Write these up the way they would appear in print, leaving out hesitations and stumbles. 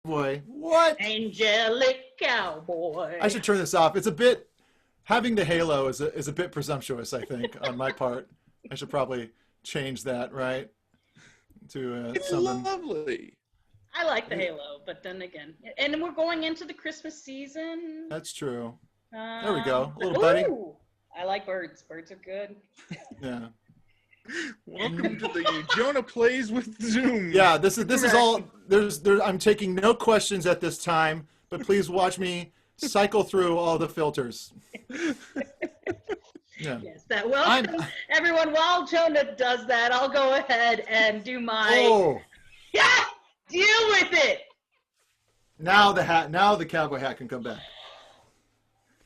Boy, what? Angelic cowboy. I should turn this off. It's a bit, having the halo is a bit presumptuous, I think, on my part. I should probably change that, right? To It's something. lovely. I like the halo, but then again, and we're going into the Christmas season. That's true. There we go. A little buddy. Ooh, I like birds. Birds are good. Yeah. Welcome to the Jonah Plays with Zoom. Yeah, this is all I'm taking no questions at this time, but please watch me cycle through all the filters. Yeah. Yes, that welcome everyone. While Jonah does that, I'll go ahead and do my deal with it. Now the cowboy hat can come back.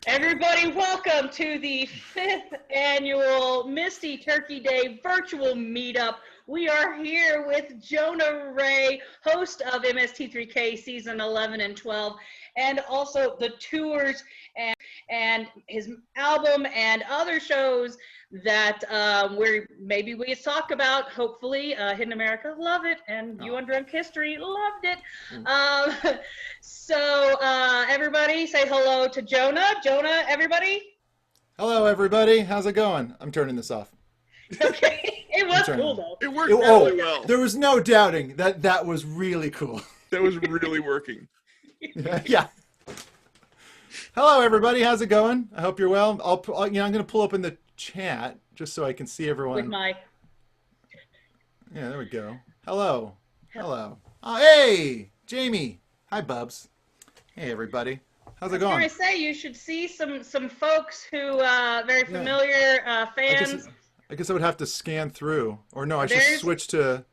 Everybody, welcome to the 5th annual Misty Turkey Day virtual meetup. We are here with Jonah Ray, host of MST3K season 11 and 12, and also the tours and his album and other shows that maybe we talk about. Hopefully, Hidden America, love it, and You Undrunk History, loved it. So everybody say hello to Jonah. Jonah, everybody. Hello, everybody. How's it going? I'm turning this off. Okay, it was cool though. It worked really well. There was no doubting that was really cool. That was really working. Yeah. Hello, everybody. How's it going? I hope you're well. I'm going to pull up in the chat just so I can see everyone. With my. Yeah, there we go. Hello. Hello. Oh, hey, Jamie. Hi, Bubs. Hey, everybody. How's it going? I was going to say, you should see some folks who very familiar fans. I guess I would have to scan through, or no, I should switch to.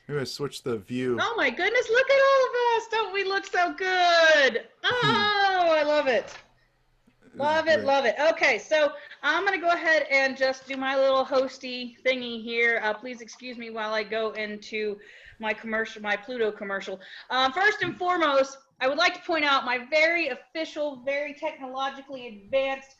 Maybe I switch the view. Oh my goodness! Look at all of us! Don't we look so good? Oh, I love it. Love it, love it. Okay, so I'm going to go ahead and just do my little hosty thingy here. Please excuse me while I go into my commercial, my Pluto commercial. First and foremost, I would like to point out my very official, very technologically advanced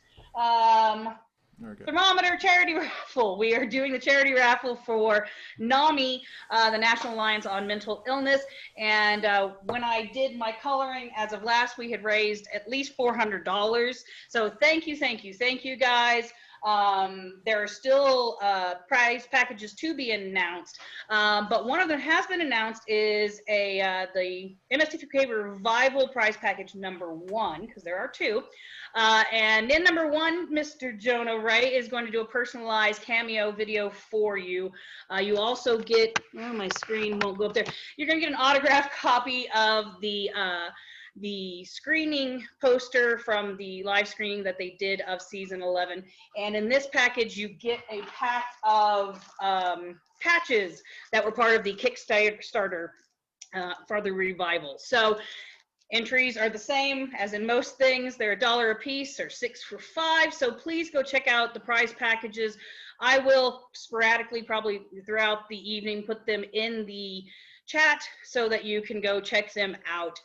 thermometer charity raffle. We are doing the charity raffle for NAMI, the National Alliance on Mental Illness. And when I did my coloring, as of last, we had raised at least $400. So thank you guys. There are still prize packages to be announced, but one of them has been announced is the MST3K Revival prize package #1, because there are two. And in #1, Mr. Jonah Ray is going to do a personalized cameo video for you. You also get, my screen won't go up there. You're going to get an autographed copy of the screening poster from the live screening that they did of season 11. And in this package, you get a pack of patches that were part of the Kickstarter for the revival. So entries are the same as in most things. They're $1 a piece or 6 for $5. So please go check out the prize packages. I will sporadically, probably throughout the evening, put them in the chat so that you can go check them out.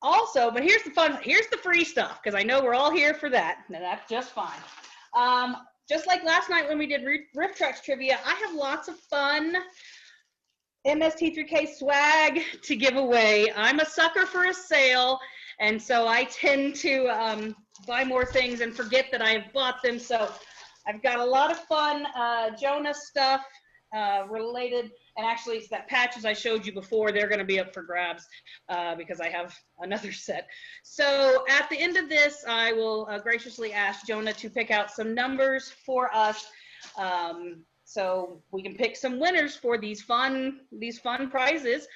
Also, but here's the free stuff, because I know we're all here for that, and that's just fine. Just like last night when we did Riff Tracks trivia, I have lots of fun MST3K swag to give away. I'm a sucker for a sale, and so I tend to buy more things and forget that I've bought them. So I've got a lot of fun Jonah stuff related. And actually, it's that patches I showed you before, they're going to be up for grabs because I have another set. So at the end of this, I will graciously ask Jonah to pick out some numbers for us so we can pick some winners for these fun prizes.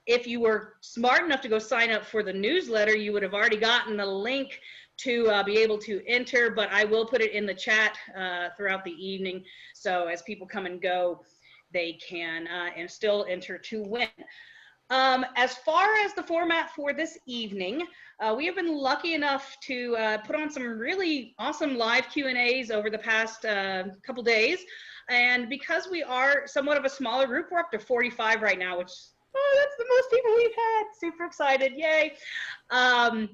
If you were smart enough to go sign up for the newsletter, you would have already gotten the link to be able to enter, but I will put it in the chat throughout the evening. So as people come and go, they can and still enter to win. As far as the format for this evening, we have been lucky enough to put on some really awesome live Q&As over the past couple days. And because we are somewhat of a smaller group, we're up to 45 right now, which, that's the most people we've had. Super excited, yay. And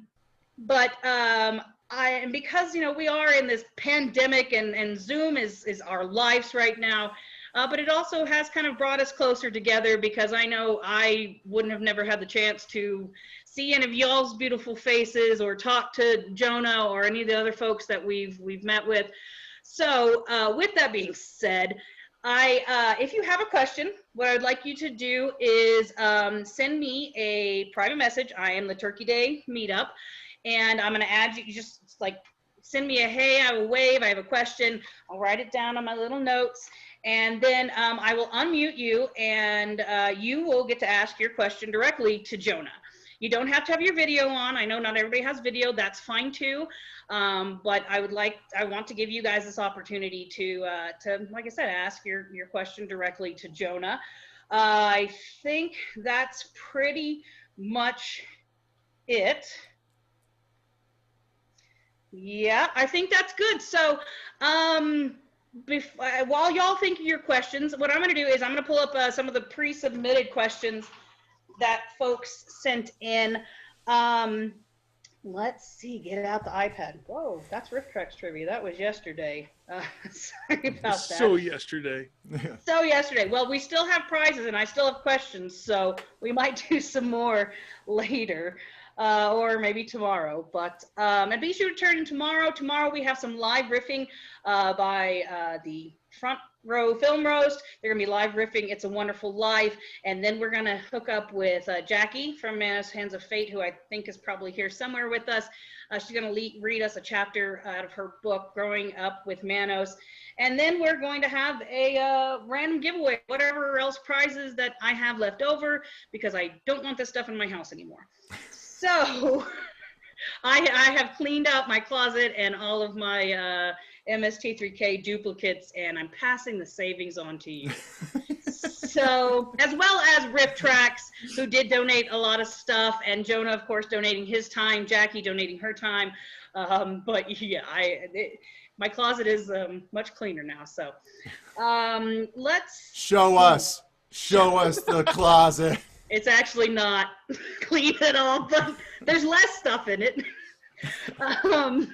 because, we are in this pandemic and Zoom is our lives right now, But it also has kind of brought us closer together, because I know I wouldn't have never had the chance to see any of y'all's beautiful faces or talk to Jonah or any of the other folks that we've met with. So with that being said, if you have a question, what I'd like you to do is send me a private message. I am the Turkey Day Meetup, and I'm going to add you. You just like send me a hey, I have a wave, I have a question. I'll write it down on my little notes, and then I will unmute you, and you will get to ask your question directly to Jonah. You don't have to have your video on. I know not everybody has video. That's fine too. But I want to give you guys this opportunity to like I said, ask your question directly to Jonah. I think that's pretty much it. Yeah, I think that's good. So while y'all think of your questions, what I'm going to do is I'm going to pull up some of the pre-submitted questions that folks sent in. Let's see, get out the iPad. Whoa, that's Rift Tracks trivia. That was yesterday. Sorry about that. So yesterday. So yesterday. Well, we still have prizes and I still have questions, so we might do some more later. Or maybe tomorrow, but and be sure to turn in tomorrow. Tomorrow we have some live riffing by the Front Row Film Roast. They're gonna be live riffing It's a Wonderful Life, and then we're gonna hook up with Jackie from Manos Hands of Fate, who I think is probably here somewhere with us. She's gonna read us a chapter out of her book, Growing Up with Manos. And then we're going to have a random giveaway, whatever else prizes that I have left over, because I don't want this stuff in my house anymore. So I have cleaned out my closet and all of my MST3K duplicates, and I'm passing the savings on to you. So, as well as Rift Tracks, who did donate a lot of stuff, and Jonah, of course, donating his time, Jackie donating her time. But yeah, my closet is much cleaner now. So let's show us the closet. It's actually not clean at all, but there's less stuff in it. All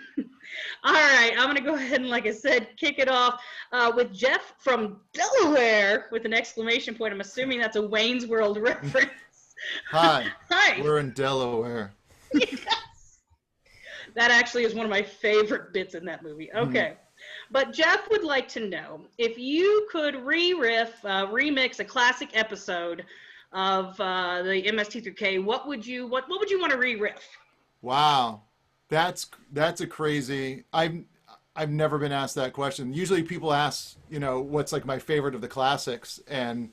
right, I'm going to go ahead and, like I said, kick it off with Jeff from Delaware with an exclamation point. I'm assuming that's a Wayne's World reference. Hi. Hi. We're in Delaware. Yes. That actually is one of my favorite bits in that movie. Okay. But Jeff would like to know if you could remix a classic episode of the MST3K, what would you want to re-riff? Wow, that's a crazy. I've never been asked that question. Usually people ask, what's like my favorite of the classics, and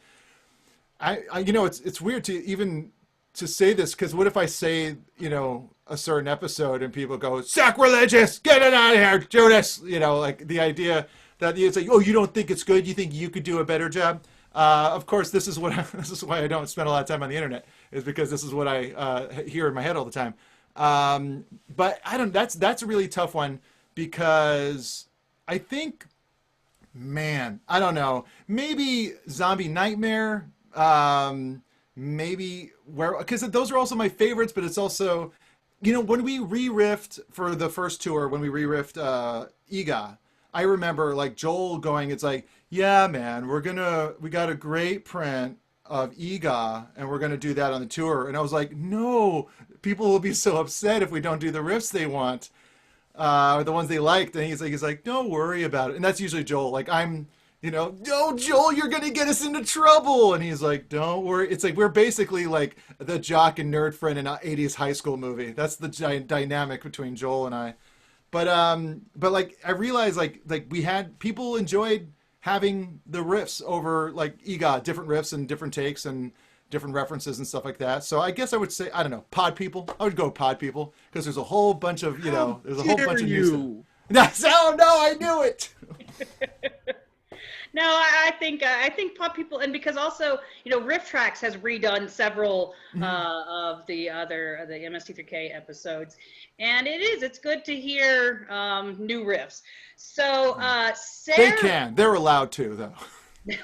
I it's weird to even to say this, because what if I say a certain episode and people go sacrilegious, get it out of here, Judas, like the idea that it's like, oh, you don't think it's good, you think you could do a better job. Of course, this is why I don't spend a lot of time on the internet, is because this is what I hear in my head all the time. But that's a really tough one, because I think, man, I don't know, maybe Zombie Nightmare, maybe because those are also my favorites, but it's also, when we re-riffed for the first tour, when we re-riffed Ega, I remember like Joel going, it's like, yeah, man, we got a great print of Ega and we're going to do that on the tour. And I was like, no, people will be so upset if we don't do the riffs they want, or the ones they liked. And he's like, don't worry about it. And that's usually Joel. Like no, Joel, you're going to get us into trouble. And he's like, don't worry. It's like, we're basically like the jock and nerd friend in an 80s high school movie. That's the dynamic between Joel and I. But like, I realized like we had, people enjoyed having the riffs over like Ega, different riffs and different takes and different references and stuff like that. So I guess I would say, I don't know, pod people. I would go pod people, because there's a whole bunch of, there's a whole bunch of new stuff. Oh no, I knew it. No, I think pod people, and because also, Rift Tracks has redone several of the MST3K episodes, and it's good to hear new riffs. So Sarah, they're allowed to, though.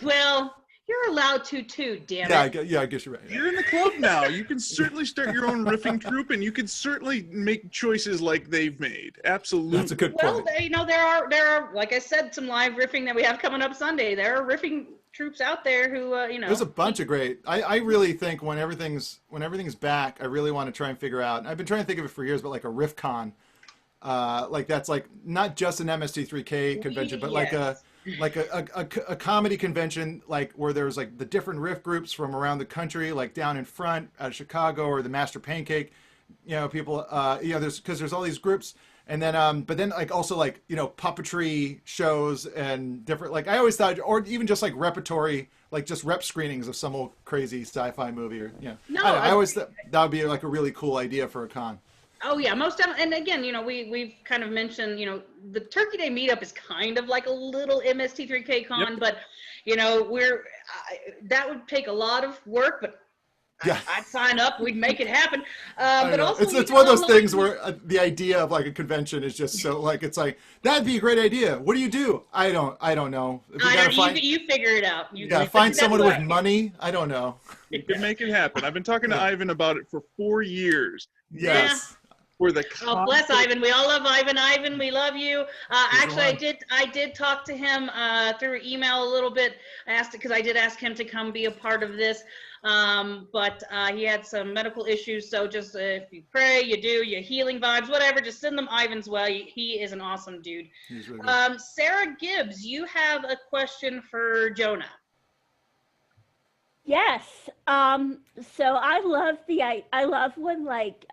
Well, you're allowed to too, damn it. Yeah, I guess you're right. Yeah. You're in the club now. You can certainly start your own riffing troupe, and you can certainly make choices like they've made. Absolutely. That's a good point. Well, there are, like I said, some live riffing that we have coming up Sunday. There are riffing troops out there who There's a bunch of great. I really think when everything's back, I really want to try and figure out. I've been trying to think of it for years, but like a RiffCon, like that's like not just an MST3K convention, but Yes. like a comedy convention, like where there's like the different riff groups from around the country, like down in front out of Chicago, or the Master Pancake, people, there's all these groups. And then, but then like also like, puppetry shows and different, like I always thought, or even just like repertory, like just rep screenings of some old crazy sci-fi movie or, No, I don't know, I always thought that would be like a really cool idea for a con. Oh yeah, most definitely. And again, we've kind of mentioned, the Turkey Day meetup is kind of like a little MST3K con, Yep. but that would take a lot of work, but Yeah. I'd sign up. We'd make it happen. I But know. also, It's one of those things where the idea of like a convention is just so like, it's like, that'd be a great idea. What do you do? I don't know. If we gotta find, you figure it out. You find that someone with way. money. I don't know. You can make it happen. I've been talking to Ivan about it for 4 years. Yes. For the Oh, bless concept- Ivan. We all love Ivan. Ivan, we love you. Actually, one. I did talk to him through email a little bit. Because I did ask him to come be a part of this. But he had some medical issues. So just if you pray, you do, your healing vibes, whatever, just send them Ivan's way. He is an awesome dude. He's really good. Sarah Gibbs, you have a question for Jonah. Yes. So I love when like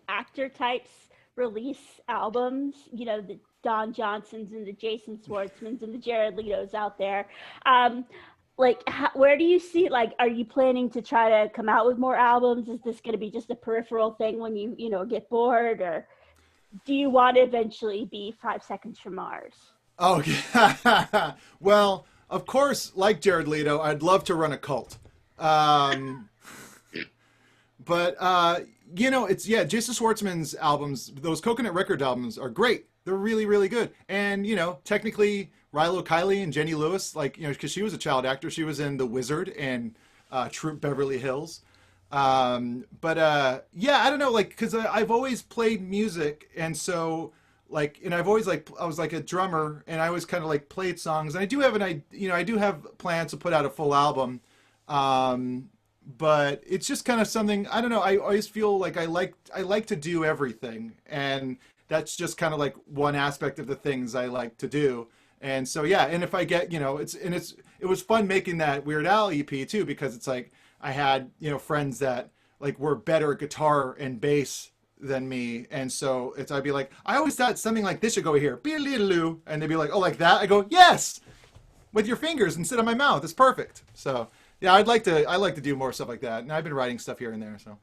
actor types release albums, the Don Johnsons and the Jason Schwartzmans and the Jared Leto's out there. Where do you see, like, are you planning to try to come out with more albums? Is this going to be just a peripheral thing when you get bored, or do you want to eventually be 5 Seconds from Mars? Oh, yeah. Well, of course, like Jared Leto, I'd love to run a cult. But Jason Schwartzman's albums, those Coconut Record albums are great. They're really, really good. And, technically Rilo Kiley and Jenny Lewis, because she was a child actor, she was in The Wizard and Troop Beverly Hills. I don't know, because I've always played music, and so and I've always I was like a drummer, and I always kind of played songs, and I do have plans to put out a full album. But it's just kind of something, I don't know, I always feel like I like to do everything, and that's just kind of one aspect of the things I like to do. And so, yeah, and if I get, it was fun making that Weird Al EP too, because it's I had, friends that were better at guitar and bass than me. And so I'd be like, I always thought something like this should go here, be-a-little-loo. And they'd be like, oh, like that? I go, yes, with your fingers instead of my mouth. It's perfect. So yeah, I like to do more stuff like that. And I've been writing stuff here and there. So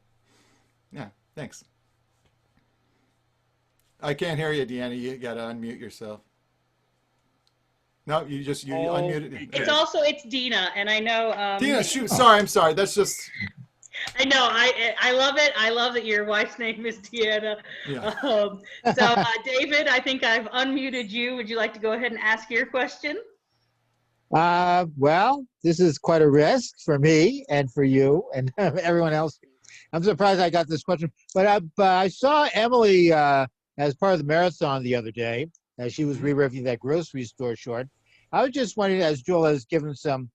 yeah, thanks. I can't hear you, Deanna. You got to unmute yourself. No, you unmuted. It's Dina, and I know. Dina, shoot. Sorry, I'm sorry. That's just. I know. I love it. I love that your wife's name is Deanna. Yeah. David, I think I've unmuted you. Would you like to go ahead and ask your question? Well, this is quite a risk for me and for you and everyone else. I'm surprised I got this question, but I saw Emily as part of the marathon the other day as she was re-riffing that grocery store short. I was just wondering, as Joel has given some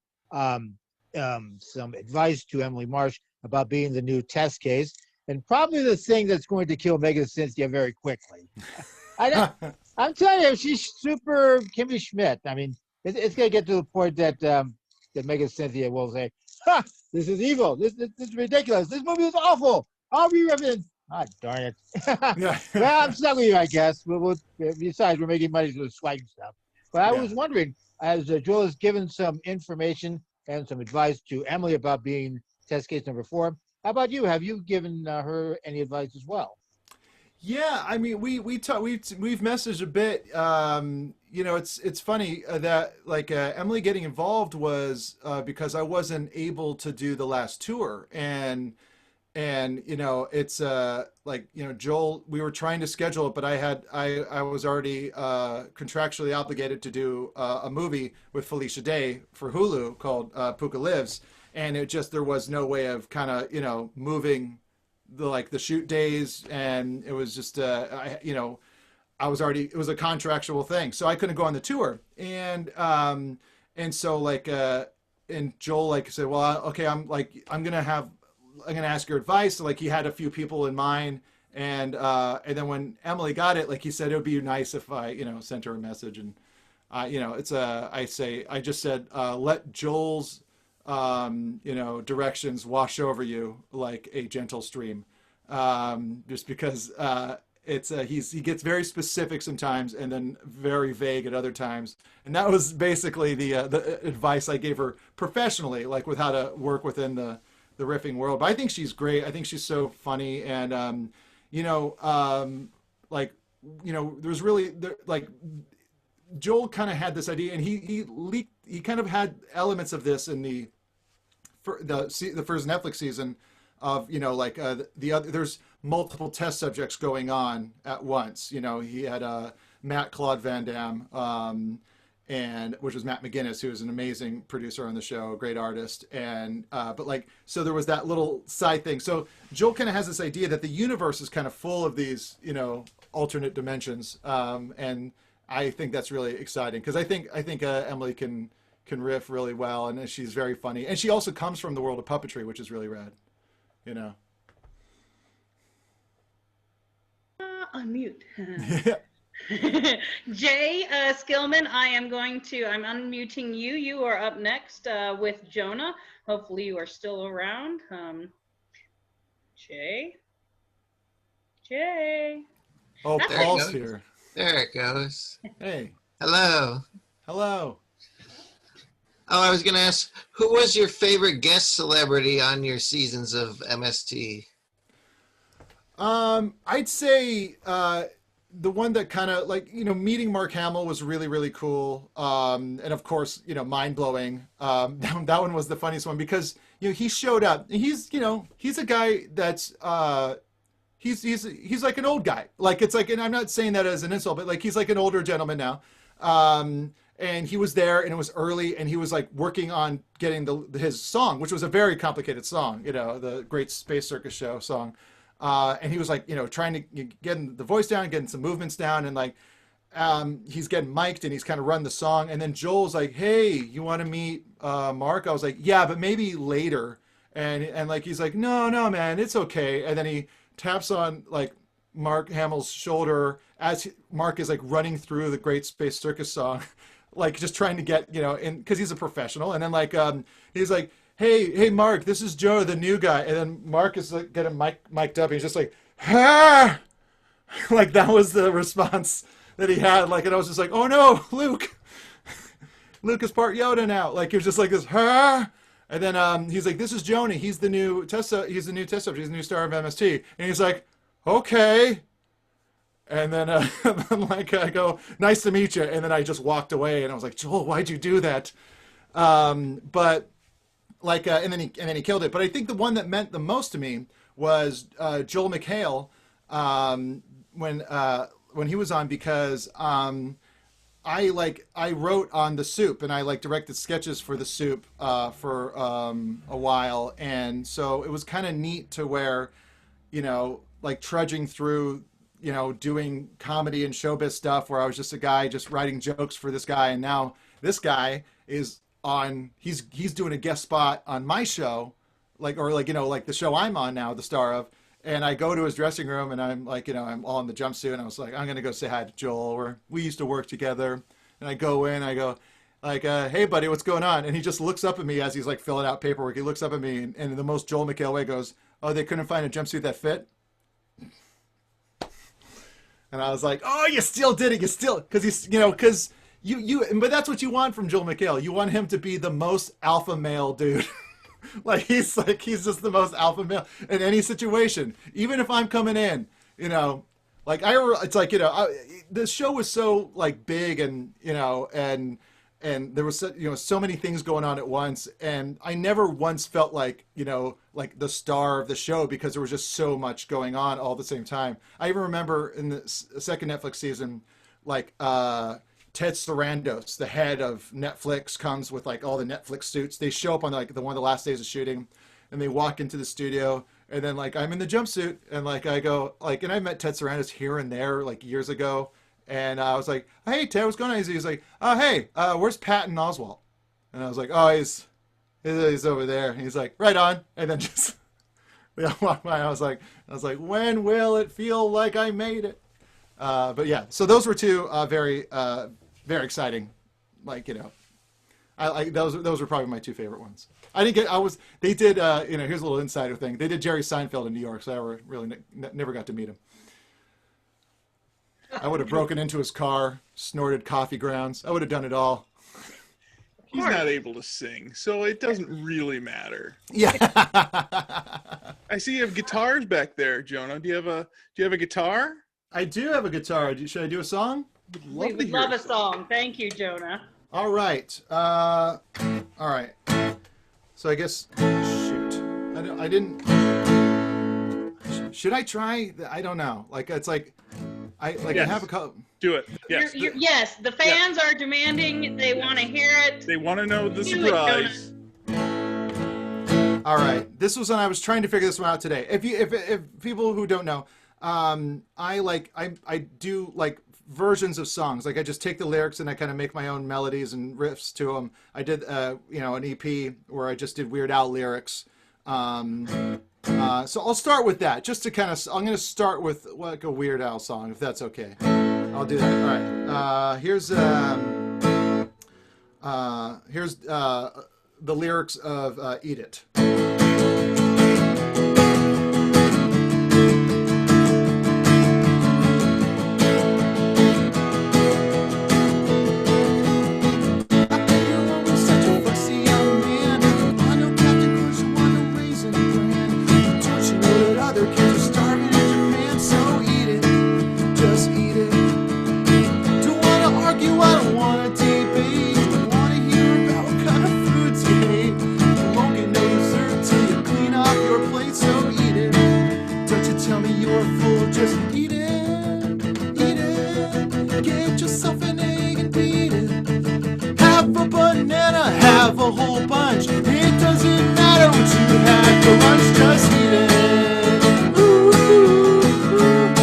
advice to Emily Marsh about being the new test case, and probably the thing that's going to kill Megan Cynthia very quickly. I'm telling you, she's super Kimmy Schmidt. I mean, it's going to get to the point that Megan Cynthia will say, "Ha! This is evil. This is ridiculous. This movie is awful. I'll re-riff it." Ah, darn it. Yeah. Well, I'm stuck with you, I guess. Besides, we're making money through the swag stuff. But I was wondering, as Joel has given some information and some advice to Emily about being test case number 4, how about you? Have you given her any advice as well? Yeah, I mean, we've messaged a bit. It's funny that Emily getting involved was because I wasn't able to do the last tour, and it's Joel, we were trying to schedule it, but I was already contractually obligated to do a movie with Felicia Day for Hulu called Puka Lives, and there was no way of kind of moving the shoot days, and it was just I was already, it was a contractual thing, so I couldn't go on the tour, and so and Joel like said, well, okay, I'm gonna ask your advice. So, like he had a few people in mind, and then when Emily got it, like he said, it would be nice if I, sent her a message. And it's I just said, let Joel's directions wash over you like a gentle stream, just because he gets very specific sometimes and then very vague at other times. And that was basically the advice I gave her professionally, like with how to work within the riffing world. But I think she's great. I think she's so funny. And there's really like Joel kind of had this idea, and he kind of had elements of this in the first Netflix season of there's multiple test subjects going on at once. He had Matt Claude Van Damme, and which was Matt McGinnis, who is an amazing producer on the show, a great artist. And so there was that little side thing. So Joel kind of has this idea that the universe is kind of full of these alternate dimensions, and I think that's really exciting because I think Emily can riff really well, and she's very funny, and she also comes from the world of puppetry, which is really rad. Unmute. Yeah. Jay Skillman, I'm unmuting you. You are up next with Jonah. Hopefully you are still around. Jay. Oh, That's Paul's here. There it goes. Hey. Hello. Hello. Oh, I was going to ask, who was your favorite guest celebrity on your seasons of MST? I'd say the one that kind of meeting Mark Hamill was really, really cool. And of course, mind blowing. That one was the funniest one because he showed up. And he's a guy that's he's like an old guy. Like it's like, and I'm not saying that as an insult, but like he's like an older gentleman now. And he was there, and it was early, and he was like working on getting his song, which was a very complicated song, the Great Space Circus Show song. And he was like, trying to get the voice down, getting some movements down, and like he's getting mic'd, and he's kind of run the song. And then Joel's like, "Hey, you want to meet Mark?" I was like, "Yeah, but maybe later." And like he's like, "No, man, it's okay." And then he taps on like Mark Hamill's shoulder as Mark is like running through the Great Space Circus song, like just trying to get in because he's a professional. And then like he's like, Hey, Mark, this is Joe, the new guy. And then Mark is like getting mic'd up, and he's just like, "Ah!" Like that was the response that he had. Like, and I was just like, "Oh no, Luke is part Yoda now." Like he was just like this, "Ah!" And then he's like, "This is Joni. He's the new test subject. He's the new star of MST." And he's like, "Okay." And then like I go, "Nice to meet you." And then I just walked away, and I was like, "Joel, why'd you do that?" But like, and then he killed it. But I think the one that meant the most to me was Joel McHale when he was on, because I wrote on The Soup, and I like directed sketches for The Soup for a while, and so it was kind of neat to where, like trudging through, doing comedy and showbiz stuff where I was just a guy just writing jokes for this guy, and now this guy is he's doing a guest spot on my show, like the show I'm on now, the star of. And I go to his dressing room, and I'm like, I'm all in the jumpsuit, and I was like, I'm gonna go say hi to Joel. We used to work together. And I go in, I go like, "Hey buddy, what's going on?" And he just looks up at me as he's like filling out paperwork. He looks up at me, and in the most Joel McHale way goes, "Oh, they couldn't find a jumpsuit that fit?" And I was like, "Oh, you still did it. You still," because he's, because but that's what you want from Joel McHale. You want him to be the most alpha male dude. he's just the most alpha male in any situation. Even if I'm coming in, it's like, the show was so like big, and, and there was, so many things going on at once. And I never once felt like, like the star of the show, because there was just so much going on all at the same time. I even remember in the second Netflix season, like, Ted Sarandos, the head of Netflix, comes with like all the Netflix suits. They show up on like one of the last days of shooting, and they walk into the studio, and then like I'm in the jumpsuit, and like I go like, and I met Ted Sarandos here and there like years ago, and I was like, "Hey Ted, what's going on?" He's like, "Oh hey, where's Patton Oswalt?" And I was like, "Oh, He's over there. He's like, right on. And then just we all walked by. I was like, when will it feel like I made it? But yeah, so those were two very exciting. Like, those were probably my two favorite ones. They did, here's a little insider thing. They did Jerry Seinfeld in New York, so I really never got to meet him. I would have broken into his car, snorted coffee grounds. I would have done it all. He's not able to sing, so it doesn't really matter. Yeah. I see you have guitars back there, Jonah. Do you have a guitar? I do have a guitar. Should I do a song? We would love a song. Thank you, Jonah. All right. All right. So I guess, shoot. I didn't. Should I try? I don't know. Like, it's like, I have a couple. Do it. Yes. Yes, the fans are demanding. They want to hear it. They want to know the Do it, surprise. All right. This was when I was trying to figure this one out today. If people who don't know, I do like versions of songs. Like I just take the lyrics and I kind of make my own melodies and riffs to them. I did an EP where I just did Weird Al lyrics. So I'll start with that just to I'm going to start with like a Weird Al song, if that's okay. I'll do that. All right. Here's the lyrics of Eat It. Have a whole bunch. It doesn't matter what you had for lunch, just eat it. Ooh, ooh, ooh.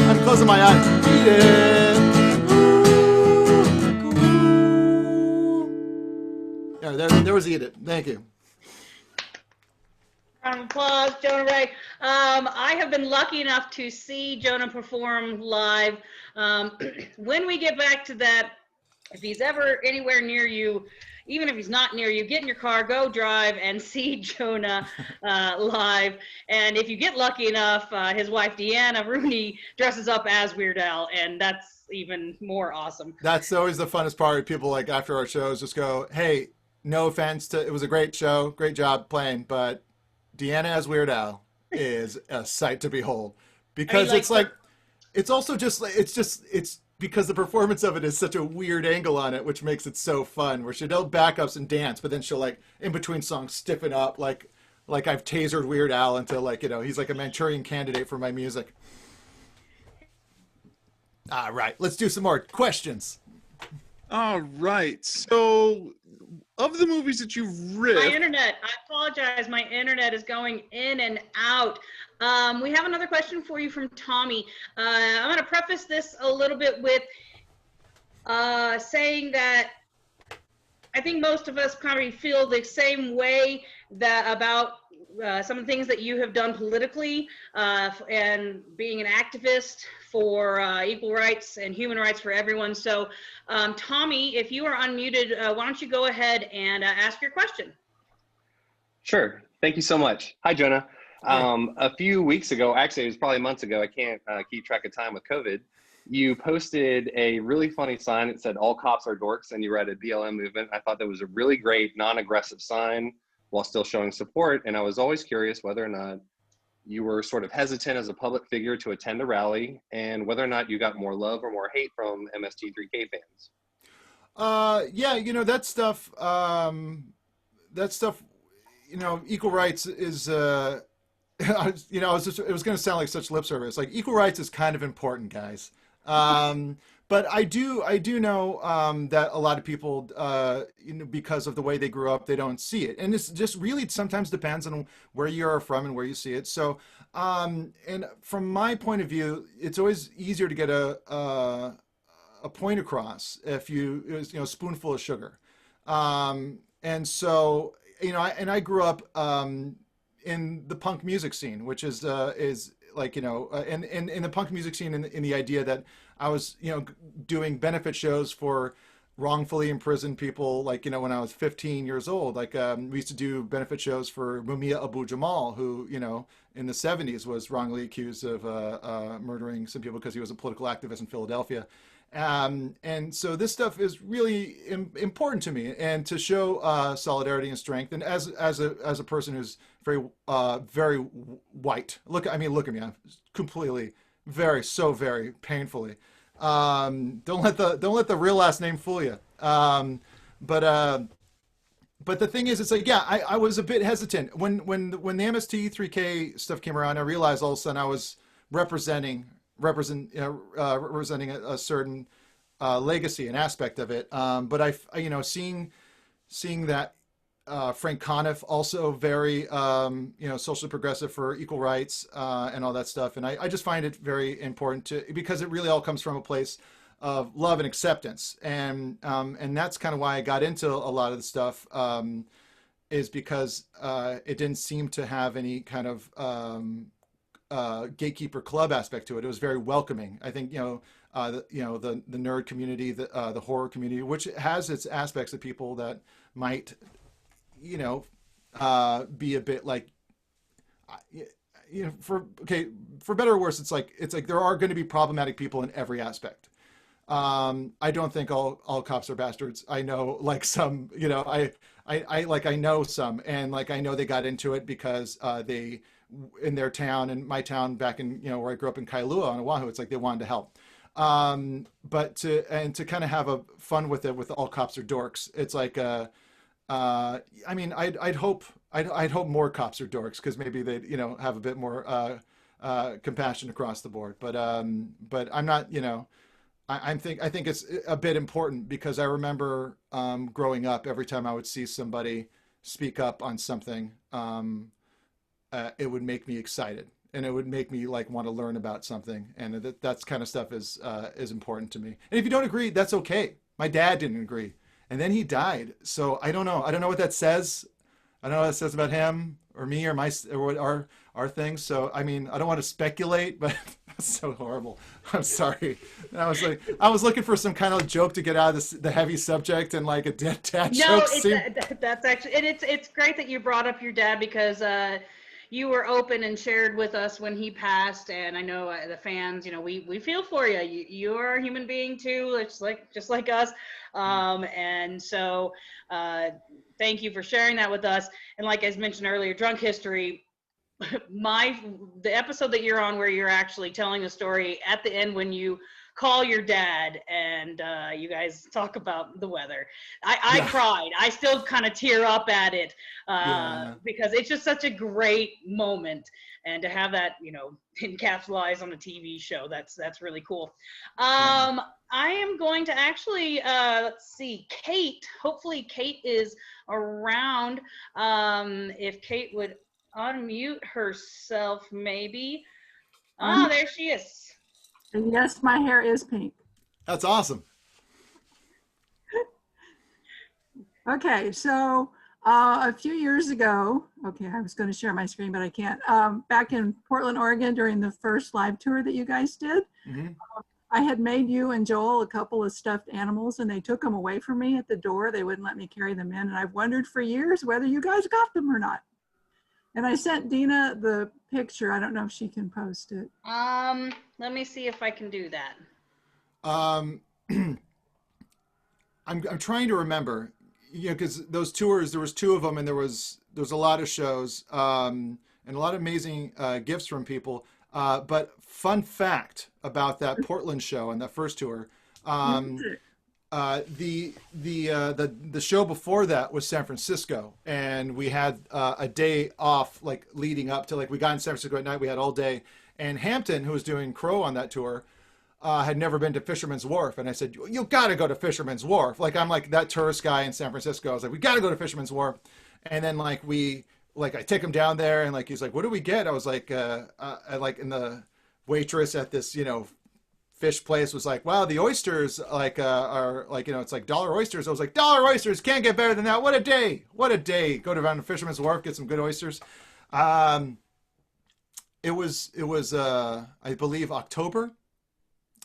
I'm closing my eyes. Eat it. Ooh, ooh. Yeah, there was Eat It. Thank you. Round of applause, Jonah Ray. I have been lucky enough to see Jonah perform live. When we get back to that, if he's ever anywhere near you, even if he's not near you, get in your car, go drive and see Jonah live. And if you get lucky enough, his wife Deanna Rooney dresses up as Weird Al, and that's even more awesome. That's always the funnest part. People like after our shows just go, "Hey, no offense to it was a great show, great job playing, but Deanna as Weird Al is a sight to behold." Because it's also just it's because the performance of it is such a weird angle on it, which makes it so fun, where she'll do backups and dance, but then she'll like in between songs stiffen up like I've tasered Weird Al into he's like a Manchurian candidate for my music. All right, let's do some more questions. All right. So of the movies that you've riffed... My internet, I apologize, my internet is going in and out. We have another question for you from Tommy. I'm going to preface this a little bit with saying that I think most of us probably feel the same way about some of the things that you have done politically and being an activist for equal rights and human rights for everyone. So, Tommy, if you are unmuted, why don't you go ahead and ask your question? Sure. Thank you so much. Hi, Jonah. A few weeks ago, actually, it was probably months ago, I can't keep track of time with COVID, you posted a really funny sign that said, "All cops are dorks," and you read a BLM movement. I thought that was a really great non-aggressive sign while still showing support. And I was always curious whether or not you were sort of hesitant as a public figure to attend a rally, and whether or not you got more love or more hate from MST3K fans. Yeah, that stuff, equal rights is, it was going to sound like such lip service. Like equal rights is kind of important, guys. But I do know that a lot of people, because of the way they grew up, they don't see it, and it's just really sometimes depends on where you are from and where you see it. So, and from my point of view, it's always easier to get a point across if a spoonful of sugar. and so I grew up in the punk music scene, which is like in the punk music scene, in the idea that I was doing benefit shows for wrongfully imprisoned people, like when I was 15 years old. Like we used to do benefit shows for Mumia Abu Jamal, who in the 70s was wrongly accused of murdering some people because he was a political activist in Philadelphia. And so this stuff is really important to me, and to show solidarity and strength. And as a person who's very white, look at me, I'm completely very painfully. Don't let the real last name fool you. But the thing is, it's like, yeah, I was a bit hesitant when the MST3K stuff came around. I realized all of a sudden I was representing a certain legacy and aspect of it. But seeing that Frank Conniff also very socially progressive for equal rights and all that stuff, and I just find it very important because it really all comes from a place of love and acceptance, and that's kind of why I got into a lot of the stuff, is because it didn't seem to have any kind of gatekeeper club aspect to it. It was very welcoming. I think the nerd community, the horror community, which has its aspects of people that might be a bit like, for better or worse, it's like there are going to be problematic people in every aspect. I don't think all cops are bastards. I know like some, I know some, and like I know they got into it because they, in their town, and my town back in where I grew up in Kailua on Oahu, it's like they wanted to help. But to kind of have a fun with it, with all cops are dorks, it's like I mean, I'd hope more cops are dorks, because maybe they'd have a bit more compassion across the board. But I'm not. I think it's a bit important, because I remember growing up, every time I would see somebody speak up on something, it would make me excited, and it would make me like want to learn about something, and that's kind of stuff is important to me. And if you don't agree, that's okay. My dad didn't agree, and then he died. So I don't know what that says. I don't know what that says about him or me or what our things. So I mean, I don't want to speculate, but that's so horrible. I'm sorry. And I was looking for some kind of joke to get out of the heavy subject, and like a dad joke. That's actually, and it's great that you brought up your dad, because you were open and shared with us when he passed, and I know the fans, we feel for you. You're a human being too, just like us, and so thank you for sharing that with us. And like I mentioned earlier, Drunk History, the episode that you're on, where you're actually telling the story at the end when you call your dad and you guys talk about the weather. I cried. I still kind of tear up at it because it's just such a great moment, and to have that encapsulated on a TV show, that's really cool. I am going to actually let's see, Kate. Hopefully Kate is around. If Kate would unmute herself, maybe. Oh, there she is. And yes, my hair is pink. That's awesome. Okay, so a few years ago, I was going to share my screen, but I can't. Back in Portland, Oregon, during the first live tour that you guys did, I had made you and Joel a couple of stuffed animals, and they took them away from me at the door. They wouldn't let me carry them in, and I've wondered for years whether you guys got them or not. And I sent Dina the picture. I don't know if she can post it. Let me see if I can do that. I'm trying to remember, because those tours, there was 2 of them, and there was a lot of shows, and a lot of amazing gifts from people. But fun fact about that Portland show and that first tour, the show before that was San Francisco, and we had a day off, like leading up to, like, we got in San Francisco at night, we had all day, and Hampton, who was doing Crow on that tour, had never been to Fisherman's Wharf, and I said, you gotta go to Fisherman's Wharf. Like, I'm like that tourist guy in San Francisco. I was like, we gotta go to Fisherman's Wharf. And then I take him down there, and like he's like, what do we get? I was like, I like, in the waitress at this fish place was like, wow, the oysters like are like, it's like dollar oysters. I was like, dollar oysters can't get better than that. What a day! What a day! Go down to Fisherman's Wharf, get some good oysters. It was I believe October,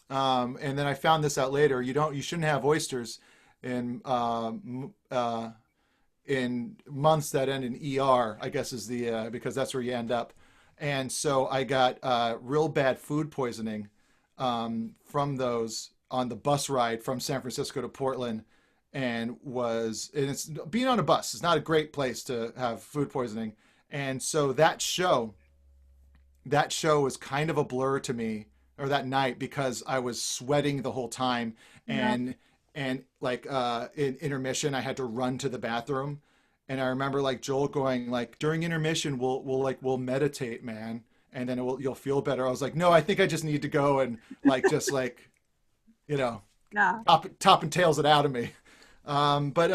and then I found this out later. You shouldn't have oysters in months that end in ER. I guess is the because that's where you end up. And so I got real bad food poisoning from those on the bus ride from San Francisco to Portland, and it's being on a bus is not a great place to have food poisoning. And so that show was kind of a blur to me, or that night, because I was sweating the whole time, and like in intermission I had to run to the bathroom. And I remember like Joel going like, during intermission we'll meditate, man, and then you'll feel better. I was like, no, I think I just need to go and like just like, top and tails it out of me. But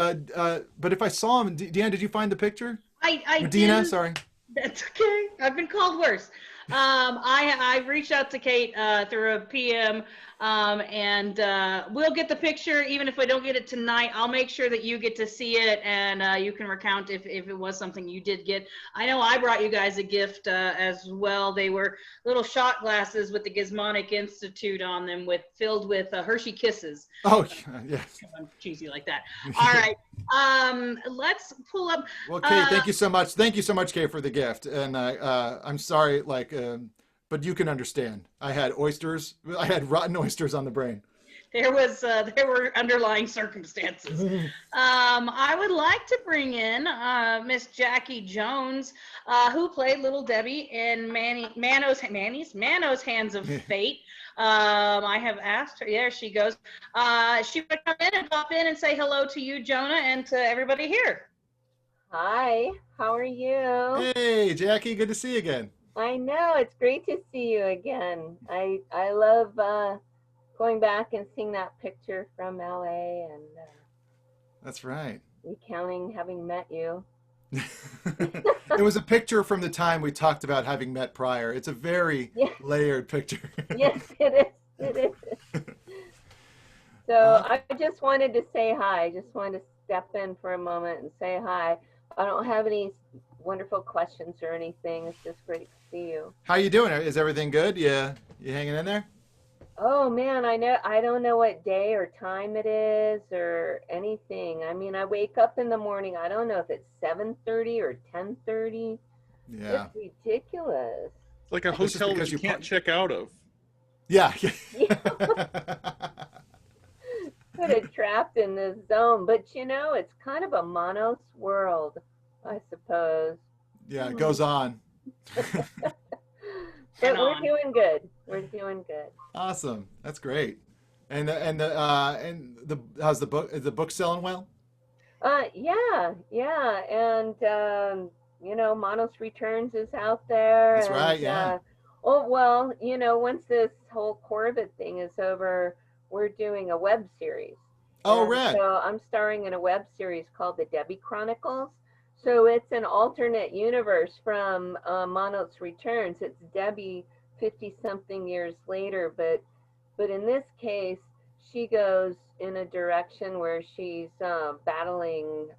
if I saw him, Deanne, did you find the picture? I Medina, did. sorry. That's okay. I've been called worse. I reached out to Kate through a PM, and we'll get the picture. Even if I don't get it tonight, I'll make sure that you get to see it, and you can recount if it was something you did get. I know I brought you guys a gift as well. They were little shot glasses with the Gizmonic Institute on them, filled with Hershey Kisses. Oh, yeah. I'm cheesy like that. All right. Let's pull up. Well, Kate, thank you so much. Thank you so much, Kate, for the gift. And I'm sorry, but you can understand. I had rotten oysters on the brain. There were underlying circumstances. I would like to bring in Miss Jackie Jones, who played Little Debbie in Mano's Hands of Fate. I have asked her. There she goes. She would come in and pop in and say hello to you, Jonah, and to everybody here. Hi, how are you? Hey, Jackie, good to see you again. I know, it's great to see you again. I love going back and seeing that picture from LA and that's right. recounting having met you. It was a picture from the time we talked about having met prior. It's a very layered picture. Yes, it is. It is. So I just wanted to say hi. I just wanted to step in for a moment and say hi. I don't have any wonderful questions or anything. It's just great to see you. How you doing? Is everything good? You hanging in there? Oh man, I don't know what day or time it is or anything. I mean, I wake up in the morning. I don't know if it's 7:30 or 10:30. Yeah. It's ridiculous. It's like a hotel that you can't check out of. Yeah. Sort of trapped in this zone, but it's kind of a Manos world, I suppose. Yeah, it goes on. But we're doing good. We're doing good. Awesome. That's great. And how's the book? Is the book selling well? Yeah. And Manos Returns is out there. That's right, yeah. Once this whole Corbett thing is over, we're doing a web series. Oh, right. So I'm starring in a web series called The Debbie Chronicles. So it's an alternate universe from Manos Returns. It's Debbie 50-something years later, but in this case, she goes in a direction where she's battling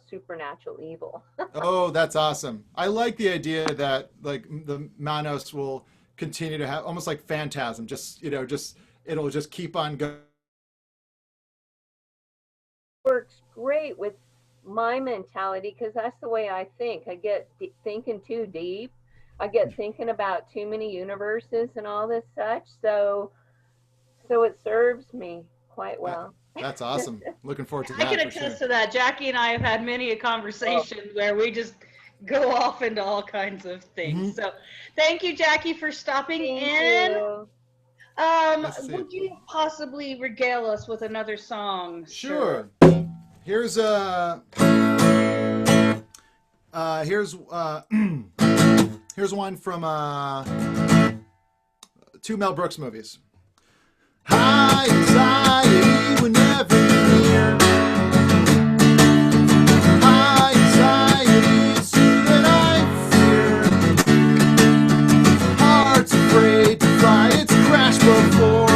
supernatural evil. Oh, that's awesome. I like the idea that like the Manos will continue to have almost like Phantasm, it'll just keep on going. Works great with my mentality because that's the way I think. I get thinking too deep. I get thinking about too many universes and all this such. So it serves me quite well. That's awesome. Looking forward to that. I can attest to that. Jackie and I have had many a conversation where we just go off into all kinds of things. So thank you, Jackie, for stopping in. You. Would you possibly regale us with another song? Sure. Here's one from two Mel Brooks movies. High anxiety whenever you're near. High anxiety, it's you that I fear. Heart's afraid to fly, it's crashed before.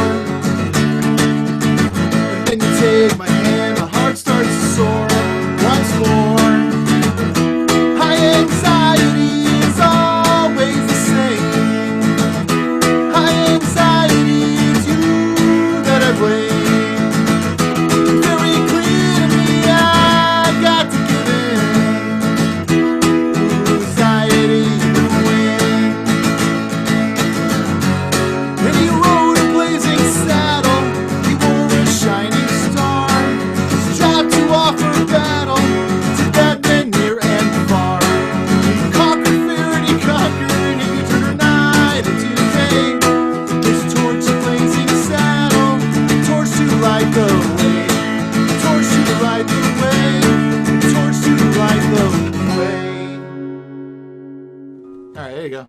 right, there you go.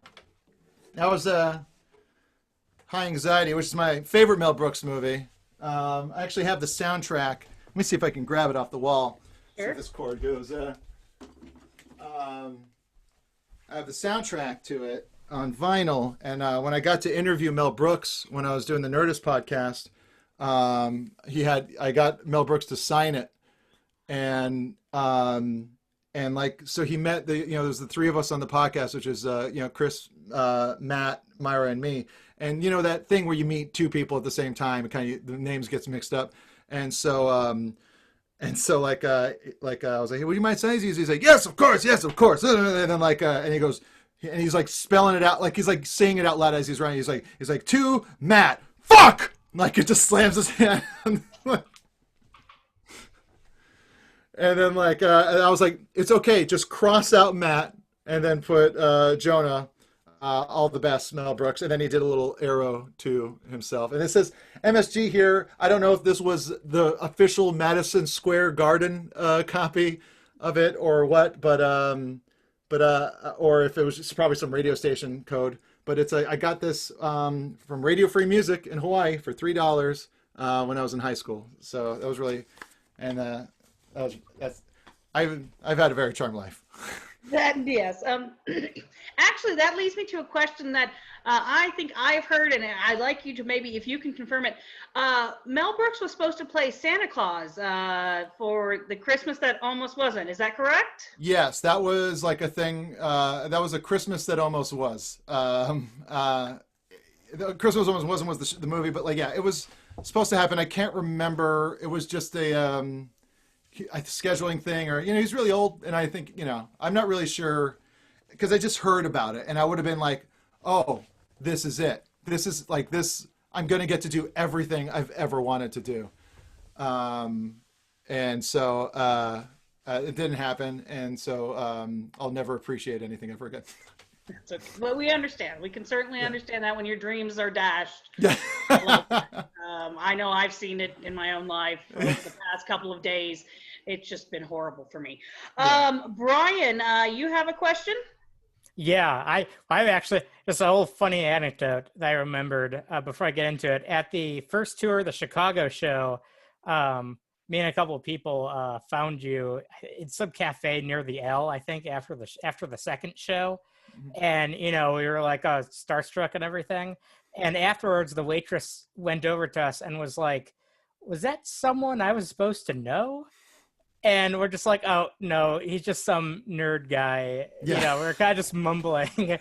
That was High Anxiety, which is my favorite Mel Brooks movie. I actually have the soundtrack. Let me see if I can grab it off the wall. See Sure. if this cord goes. I have the soundtrack to it on vinyl, and when I got to interview Mel Brooks when I was doing the Nerdist podcast, I got Mel Brooks to sign it, and like so he met there's the three of us on the podcast, which is Chris, Matt, Myra, and me, and that thing where you meet two people at the same time, and kind of the names gets mixed up, and so. Like I was like, hey, would you mind saying these? He's like, yes, of course. And then and he goes, and he's like spelling it out, like he's like saying it out loud as he's running. He's like to Matt, fuck! Like it just slams his hand. And then and I was like, it's okay, just cross out Matt and then put Jonah. All the best, Mel Brooks. And then he did a little arrow to himself. And it says MSG here. I don't know if this was the official Madison Square Garden copy of it or what, but or if it was just probably some radio station code. But I got this from Radio Free Music in Hawaii for $3 when I was in high school. So that was really, and I've had a very charmed life. Yes. Actually, that leads me to a question that I think I've heard, and I'd like you to maybe, if you can confirm it. Mel Brooks was supposed to play Santa Claus for the Christmas that almost wasn't. Is that correct? Yes, that was like a thing. That was a Christmas that almost was. The Christmas almost wasn't was the movie, but it was supposed to happen. I can't remember. It was just a scheduling thing, or he's really old, and I think I'm not really sure because I just heard about it, and I would have been like, oh, this is it. This is like this. I'm going to get to do everything I've ever wanted to do, and so it didn't happen, and so I'll never appreciate anything ever again. Okay. Well, we understand. We can certainly understand that when your dreams are dashed. Yeah. I know I've seen it in my own life over the past couple of days. It's just been horrible for me. Brian, you have a question? Yeah, I actually, it's a whole funny anecdote that I remembered before I get into it. At the first tour of the Chicago show, me and a couple of people found you in some cafe near the L, I think, after the second show. And, we were like starstruck and everything. And afterwards, the waitress went over to us and was like, was that someone I was supposed to know? And we're just like, oh, no, he's just some nerd guy. Yeah. We're kind of just mumbling.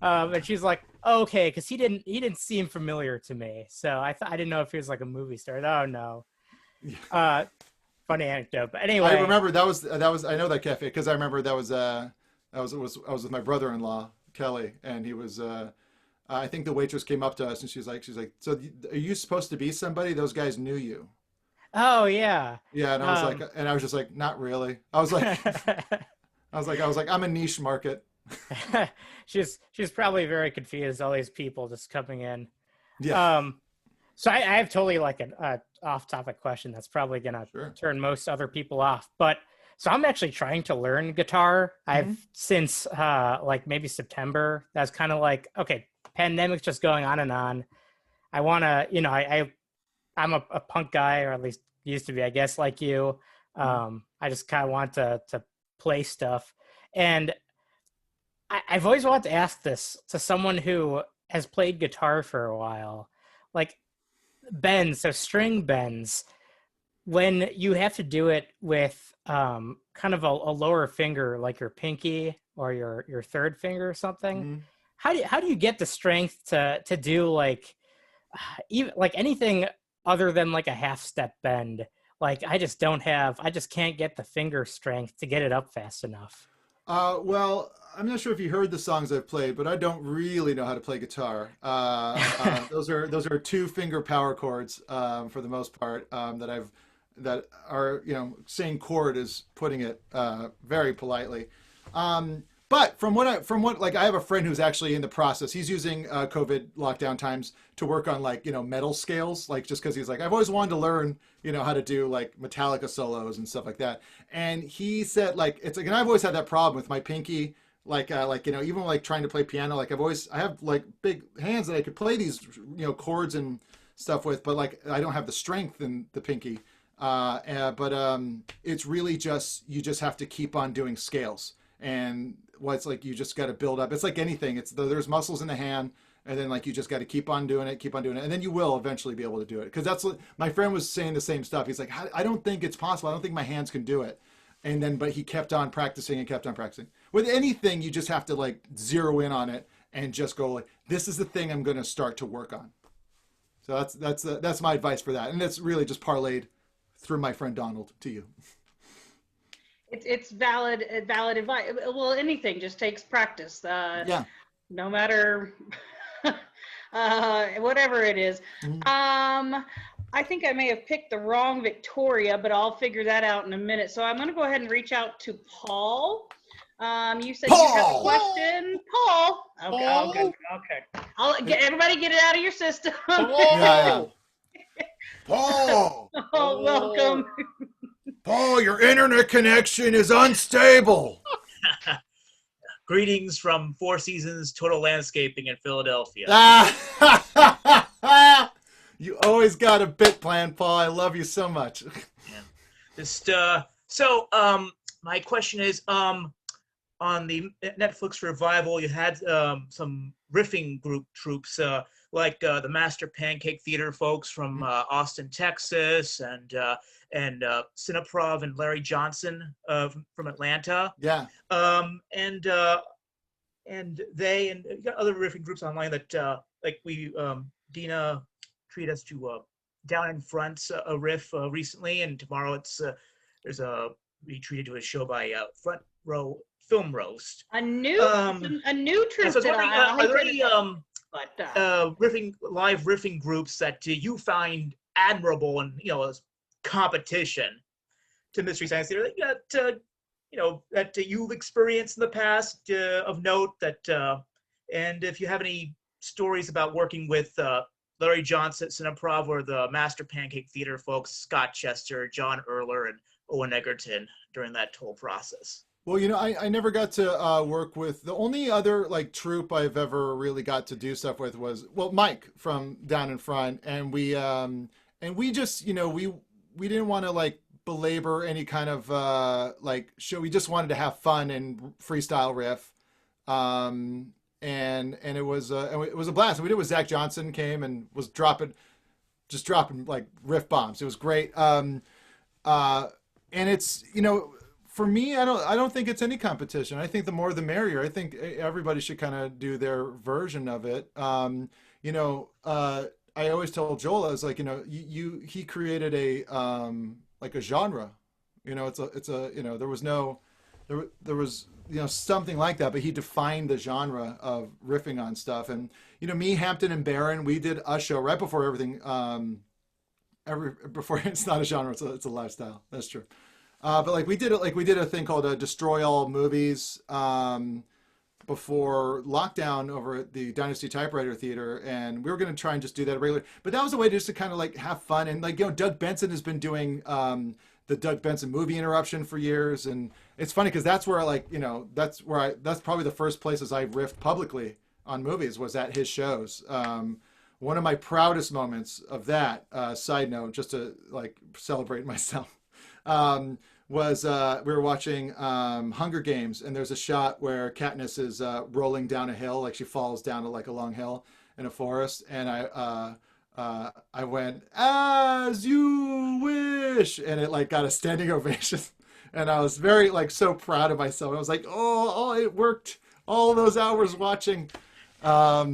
And she's like, oh, okay, because he didn't seem familiar to me. So I didn't know if he was like a movie star. Oh, no. Funny anecdote. But anyway. I remember that was I know that cafe because I remember that was I was with my brother-in-law, Kelly, and he was I think the waitress came up to us and she's like, so are you supposed to be somebody? Those guys knew you. Oh yeah. Yeah, and I was just like, not really. I was like, I'm a niche market. she's probably very confused. All these people just coming in. Yeah. So I have totally like an off-topic question that's probably gonna turn most other people off. But so I'm actually trying to learn guitar. I've since like maybe September. That's kind of like, okay, pandemic's just going on and on. I wanna, I'm a punk guy, or at least used to be, I guess, like you. I just kind of want to play stuff. And I've always wanted to ask this to someone who has played guitar for a while. Like bends, so string bends, when you have to do it with kind of a lower finger, like your pinky or your third finger or something, how do you get the strength to do like even like anything other than like a half step bend? Like I just can't get the finger strength to get it up fast enough. Well, I'm not sure if you heard the songs I've played, but I don't really know how to play guitar. Those are two finger power chords for the most part that are same chord as putting it very politely. But from what like I have a friend who's actually in the process. He's using COVID lockdown times to work on like metal scales, like just because he's like, I've always wanted to learn how to do like Metallica solos and stuff like that. And he said like it's like, and I've always had that problem with my pinky. like even like trying to play piano, like I have like big hands that I could play these chords and stuff with, but like I don't have the strength in the pinky. But it's really just you just have to keep on doing scales, and it's like you just got to build up. It's like anything. There's muscles in the hand, and then like you just got to keep on doing it, and then you will eventually be able to do it. Because that's what my friend was saying the same stuff. He's like, I don't think it's possible. I don't think my hands can do it. And then, but he kept on practicing and kept on practicing. With anything, you just have to like zero in on it and just go like, this is the thing I'm going to start to work on. So that's my advice for that, and that's really just parlayed through my friend Donald to you. It's valid advice. Well, anything just takes practice. Yeah. No matter whatever it is. Mm-hmm. I think I may have picked the wrong Victoria, but I'll figure that out in a minute. So I'm going to go ahead and reach out to Paul. You said you have a question, Paul. Okay, Paul? okay. I'll get everybody get it out of your system. Yeah. Paul. Oh, welcome. Paul, your internet connection is unstable. Greetings from Four Seasons Total Landscaping in Philadelphia. You always got a bit plan, Paul. I love you so much. Yeah. My question is, on the Netflix revival, you had some riffing group troops, like the Master Pancake Theater folks from Austin, Texas, and Cineprov and Larry Johnson from Atlanta. Yeah. And they and you got other riffing groups online that like Dina treated us to Down in Front a riff recently, and tomorrow we treated to a show by Front Row Film Roast. A new troop. So are there any live riffing groups that you find admirable and as competition to Mystery Science Theater that you've experienced in the past of note, and if you have any stories about working with Larry Johnson at Cineprov or the Master Pancake Theater folks, Scott Chester, John Erler, and Owen Egerton during that whole process. Well, I never got to work with, the only other like troupe I've ever really got to do stuff with was, Mike from Down in Front, and we just, we didn't want to like belabor any kind of like show. We just wanted to have fun and freestyle riff, and it was a blast. And we did it with Zach Johnson came and was dropping like riff bombs. It was great. And it's for me, I don't think it's any competition. I think the more the merrier. I think everybody should kind of do their version of it. I always tell Joel, I was like, he created a like a genre. There was something like that, but he defined the genre of riffing on stuff. And me, Hampton, and Barron, we did a show right before everything. Before it's not a genre, it's a lifestyle. That's true. But like we did a thing called Destroy All Movies before lockdown over at the Dynasty Typewriter Theater, and we were going to try and just do that regularly. But that was a way just to kind of like have fun. And like Doug Benson has been doing the Doug Benson movie interruption for years, and it's funny because that's where that's probably the first places I riffed publicly on movies was at his shows. One of my proudest moments of that, side note, just to like celebrate myself, was we were watching Hunger Games, and there's a shot where Katniss is rolling down a hill, like she falls down like a long hill in a forest, and I went, "As you wish," and it like got a standing ovation, and I was very like so proud of myself. I was like, oh, it worked all those hours watching. Yeah,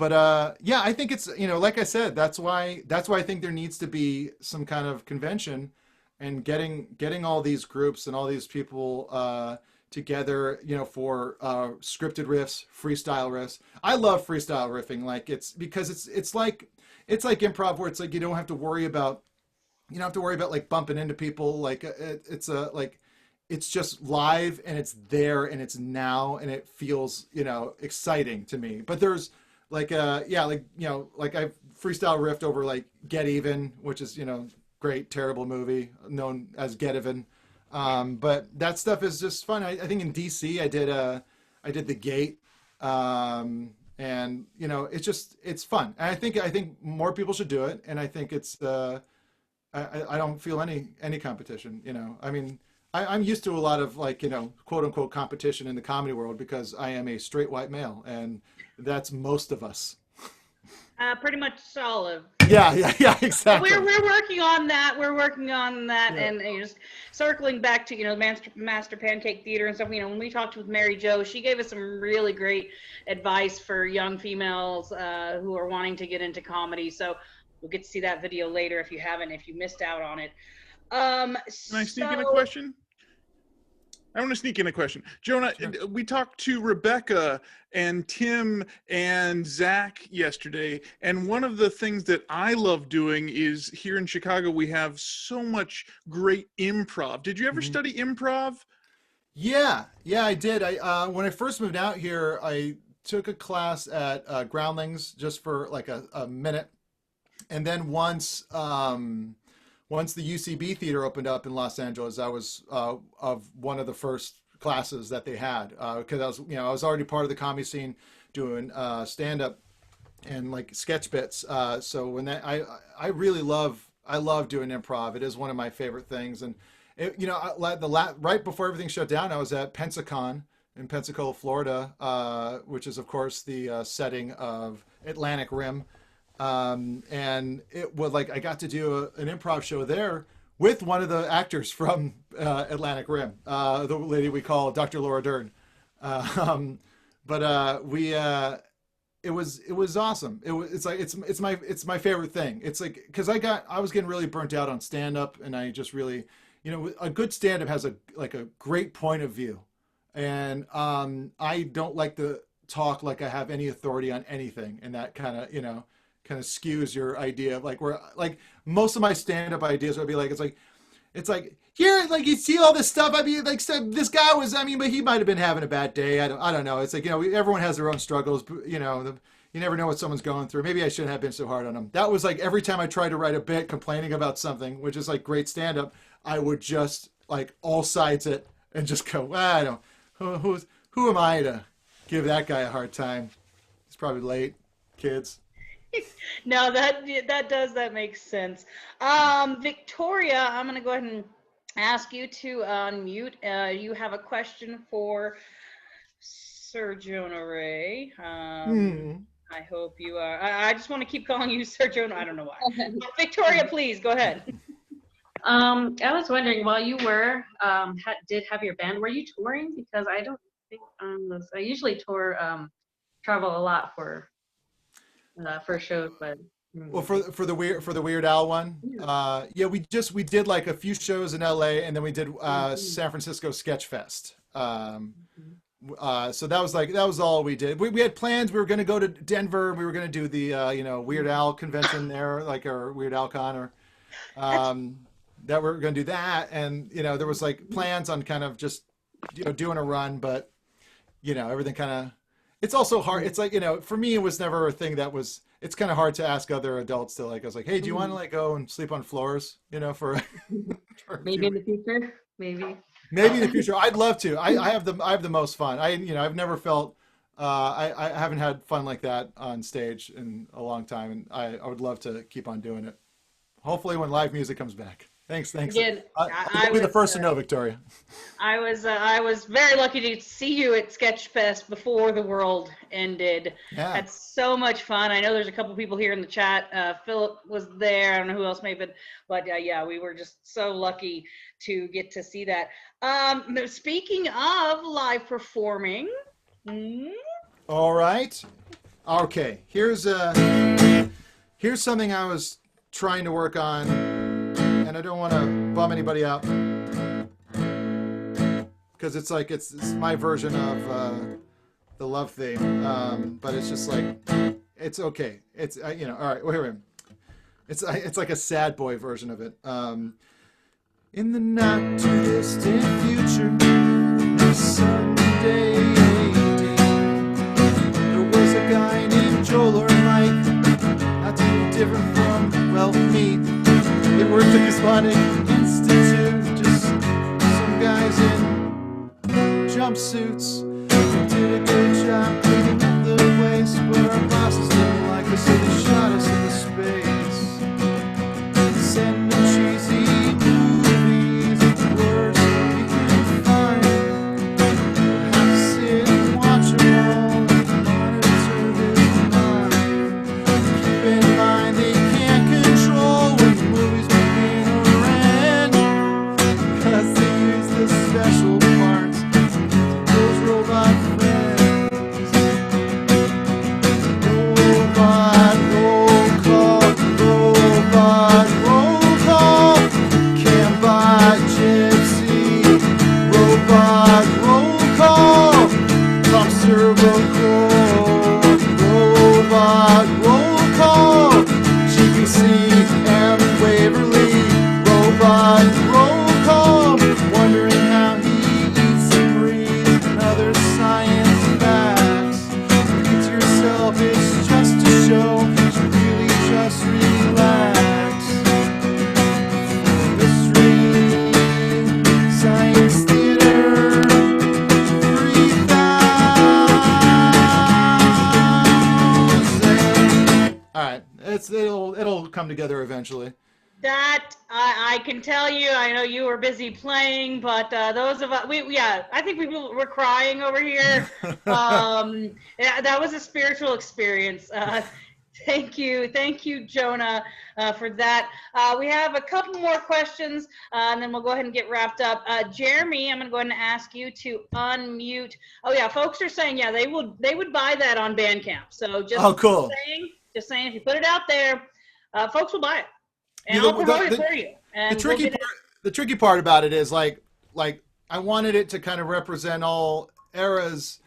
I think it's like I said, that's why I think there needs to be some kind of convention. And getting all these groups and all these people together, for scripted riffs, freestyle riffs. I love freestyle riffing. Like it's like improv, where it's like you don't have to worry about like bumping into people. Like it's just live and it's there and it's now and it feels exciting to me. But there's like like I've freestyle riffed over like Get Even, which is great, terrible movie known as Get Even. But that stuff is just fun. I think in DC I I did the Gate, and you know, it's fun. And I think more people should do it, and I think it's I don't feel any competition. You know, I mean, I'm used to a lot of like, you know, quote unquote competition in the comedy world because I am a straight white male, and that's most of us. Pretty much solid. Yeah, exactly. We're working on that. And just circling back to, you know, Master Pancake Theater and stuff. You know, when we talked with Mary Jo, she gave us some really great advice for young females who are wanting to get into comedy. So we'll get to see that video later if you haven't, if you missed out on it. Can I sneak in a question? I want to sneak in a question. Jonah, sure. We talked to Rebecca and Tim and Zach yesterday, and one of the things that I love doing is here in Chicago, we have so much great improv. Did you ever study improv? Yeah, I did. When I first moved out here, I took a class at Groundlings just for like a minute. And then once the UCB theater opened up in Los Angeles, I was of one of the first classes that they had because I was already part of the comedy scene doing stand-up and like sketch bits. So when I really love doing improv. It is one of my favorite things. And right before everything shut down, I was at Pensacon in Pensacola, Florida, which is of course the setting of Atlantic Rim. And it was like I got to do an improv show there with one of the actors from Atlantic Rim, the lady we call Dr. Laura Dern. It was awesome. It's my favorite thing. It's like because I was getting really burnt out on stand up, and I just really, you know, a good stand up has a great point of view, and I don't like to talk like I have any authority on anything, and that kind of skews your idea of like where like most of my stand-up ideas would be like it's like here, like you see all this stuff. I mean, like this guy was, I mean, but he might have been having a bad day. I don't know. It's like, you know, everyone has their own struggles. You know, you never know what someone's going through. Maybe I shouldn't have been so hard on them. That was like every time I tried to write a bit complaining about something, which is like great stand-up, I would just like all sides it and just go, I don't. Who am I to give that guy a hard time? He's probably late, kids. No, that makes sense. Victoria, I'm going to go ahead and ask you to unmute. You have a question for Sir Jonah Ray. I hope you are. I just want to keep calling you Sir Jonah. I don't know why. Victoria, please go ahead. I was wondering, while you were did have your band, were you touring? Because I don't think I usually tour, travel a lot for shows, but well, for the Weird Al one, we did like a few shows in LA, and then we did San Francisco Sketch Fest. So that was all we did. We had plans. We were going to go to Denver. We were going to do the Weird Al convention there, like our Weird Al Con, or that we were going to do that, and there was like plans on kind of just doing a run, but everything kind of. It's also hard. It's like, for me, it was never a thing that was, it's kind of hard to ask other adults to I was like, hey, do you want to like go and sleep on floors, for maybe in the future, maybe in the future. I'd love to. I have the most fun. I've never felt, I haven't had fun like that on stage in a long time. And I would love to keep on doing it. Hopefully when live music comes back. Thanks. Again, I'll be the first to know, Victoria. I was very lucky to see you at Sketchfest before the world ended. Yeah. Had so much fun. I know there's a couple people here in the chat. Philip was there. I don't know who else maybe, but yeah, we were just so lucky to get to see that. Speaking of live performing. All right. Okay. Here's something I was trying to work on. And I don't want to bum anybody out because it's like it's my version of the love theme, but it's just like it's okay. It's all right. Wait. It's like a sad boy version of it. In the not too distant future, someday there was a guy named Joel or Mike, not too different from me. They worked at the Hispanic Institute, just some guys in jumpsuits. They did a Robot roll call, GPC and Waverly. Robot roll call, wondering how he eats and breathes and other science facts. Think to yourself, it's just a show, should really just relax. Mystery, science theater, 3000. All right, it'll come together eventually. That I can tell you. I know you were busy playing, but those of us, I think we were crying over here. Yeah, that was a spiritual experience. Thank you, Jonah, for that. We have a couple more questions, and then we'll go ahead and get wrapped up. Jeremy, I'm going to go ahead and ask you to unmute. Oh yeah, folks are saying they would buy that on Bandcamp. So just cool. Just saying, if you put it out there, folks will buy it. And I'll promote it for you. And the tricky part about it is like I wanted it to kind of represent all eras,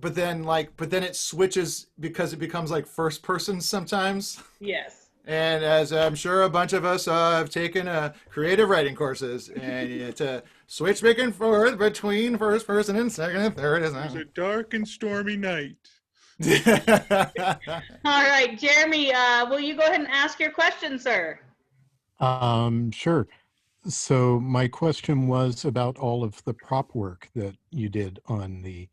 but then it switches because it becomes like first person sometimes. Yes. And as I'm sure a bunch of us have taken creative writing courses, and to switch back and forth between first person and second and third is a dark and stormy night. All right, Jeremy, will you go ahead and ask your question, sir? Sure. So my question was about all of the prop work that you did on the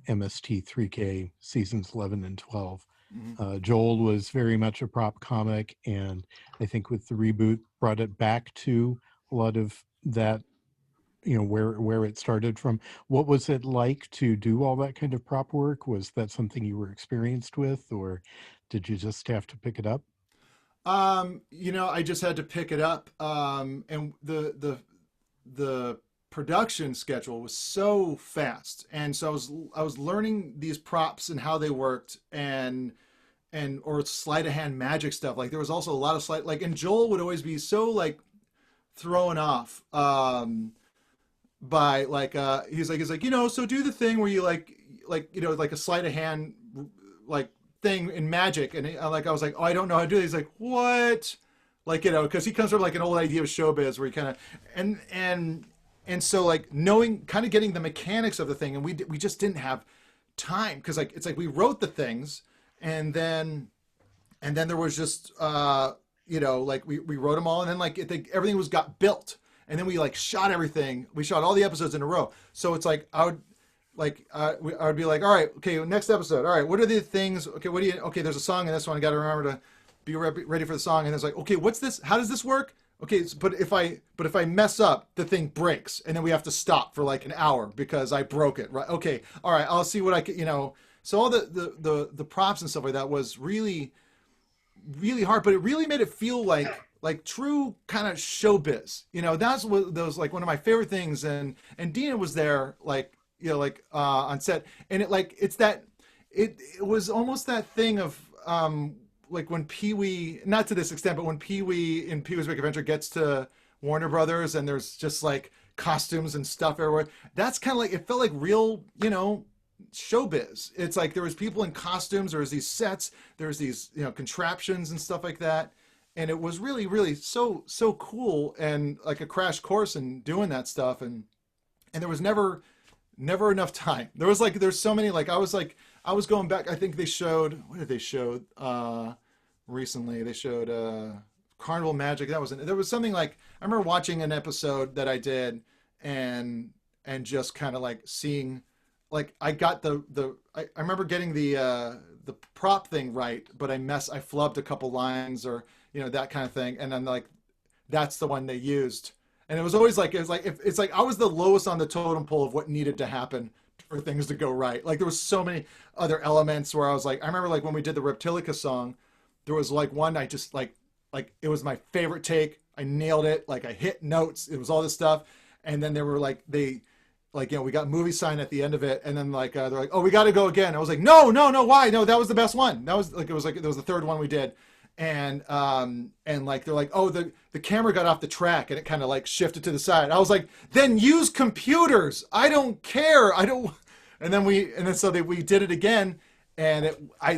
MST3K seasons 11 and 12. Joel was very much a prop comic, and I think with the reboot brought it back to a lot of that, where it started from. What was it like to do all that kind of prop work? Was that something you were experienced with, or did you just have to pick it up? I just had to pick it up. And the production schedule was so fast. And so I was learning these props and how they worked or sleight of hand magic stuff. Like there was also a lot of and Joel would always be so thrown off, by he's like, so do the thing where you like a sleight of hand, thing in magic, and I was like, oh, I don't know how to do it. He's like, what? Because he comes from an old idea of showbiz where he kind of and so knowing, kind of getting the mechanics of the thing, and we just didn't have time, because it's we wrote the things, and then there was just we wrote them all, and then everything got built, and then we shot everything. We shot all the episodes in a row, so it's I would be like, all right, okay, next episode. All right, what are the things? Okay, there's a song in this one. I got to remember to be ready for the song. And it's okay, what's this? How does this work? Okay, but if I mess up, the thing breaks, and then we have to stop for an hour because I broke it. Right? Okay, all right, I'll see what I can. So all the props and stuff like that was really, really hard, but it really made it feel like true kind of showbiz. That's what those one of my favorite things. And Dina was there on set, and it was almost that thing of when Pee-wee, not to this extent, but when Pee-wee in Pee-wee's Big Adventure gets to Warner Brothers and there's just costumes and stuff everywhere. That's kind of it felt like real, showbiz. It's there was people in costumes, there was these sets, there was these contraptions and stuff like that, and it was really, really so cool, and a crash course in doing that stuff, and there was never enough time. There's so many, I was going back, I think they showed, what did they show recently? They showed Carnival Magic. There was something I remember watching an episode that I did, and just kind of seeing, I got I remember getting the prop thing right, but I flubbed a couple lines, or that kind of thing, and then that's the one they used. And it was always I was the lowest on the totem pole of what needed to happen for things to go right. There was so many other elements where I was I remember when we did the Reptilica song, there was one I just it was my favorite take. I nailed it. I hit notes. It was all this stuff. And then they were we got movie sign at the end of it. And then they're like, oh, we got to go again. I was like, no, why? No, that was the best one. That was it was the third one we did. And they're like, oh, the camera got off the track and it kind of shifted to the side. I was like, then use computers. I don't care. And then we did it again, and I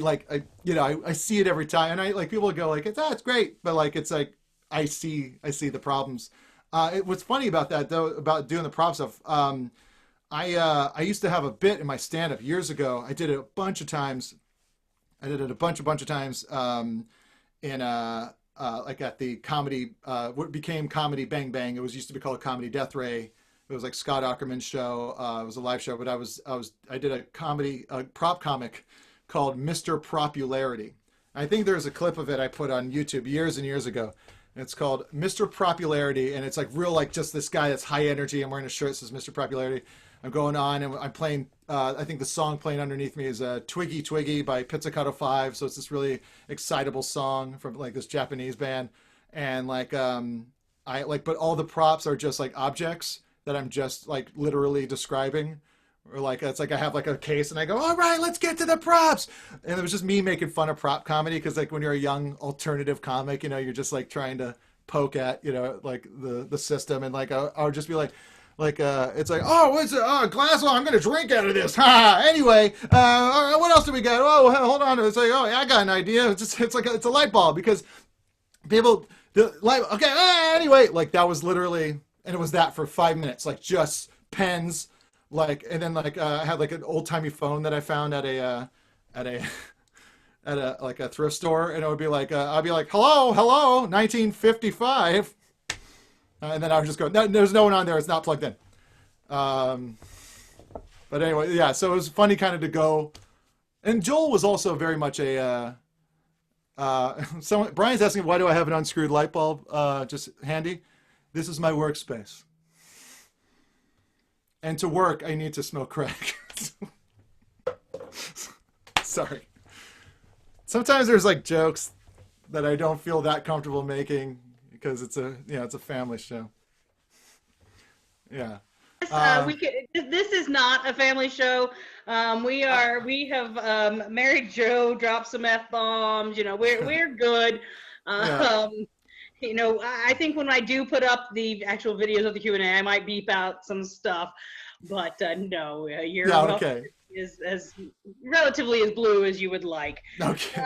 see it every time, and I like people go like it's great, but like it's like I see the problems. What's funny about that though, about doing the prop stuff, I used to have a bit in my stand-up years ago. I did it a bunch of times. I did it a bunch of times in like at the comedy, what became Comedy Bang Bang. It used to be called Comedy Death Ray. It was like Scott Ackerman's show. It was a live show, but I did a prop comic called Mr. Popularity. I think there's a clip of it I put on YouTube years and years ago. It's called Mr. Popularity, and it's like real, like just this guy that's high energy. I'm wearing a shirt that says Mr. Popularity. I'm going on and I'm playing, I think the song playing underneath me is Twiggy Twiggy by Pizzicato 5. So it's this really excitable song from like this Japanese band. And like, but all the props are just like objects that I'm just like literally describing. Or like, it's like I have like a case and I go, all right, let's get to the props. And it was just me making fun of prop comedy. Cause like when you're a young alternative comic, you're just like trying to poke at, like the system. And like, I would just be like, it's like, oh, what's a glass? Oh, I'm gonna drink out of this. Anyway, what else do we got? Oh, hold on. It's like, oh, yeah, I got an idea. It's a light bulb because people anyway, like that was literally, and it was that for 5 minutes, like just pens, like, and then like I had like an old timey phone that I found at a like a thrift store, and it would be like I'd be like, hello, 1955. And then I would just go, no, there's no one on there. It's not plugged in. But anyway, yeah. So it was funny kind of to go. And Joel was also very much Brian's asking, why do I have an unscrewed light bulb just handy? This is my workspace. And to work, I need to smoke crack. Sorry. Sometimes there's like jokes that I don't feel that comfortable making, because it's a family show. Yeah. This is not a family show. We have Mary Jo dropped some F-bombs. We're good. I think when I do put up the actual videos of the Q&A, I might beep out some stuff. But no, your okay. is as relatively as blue as you would like. Okay.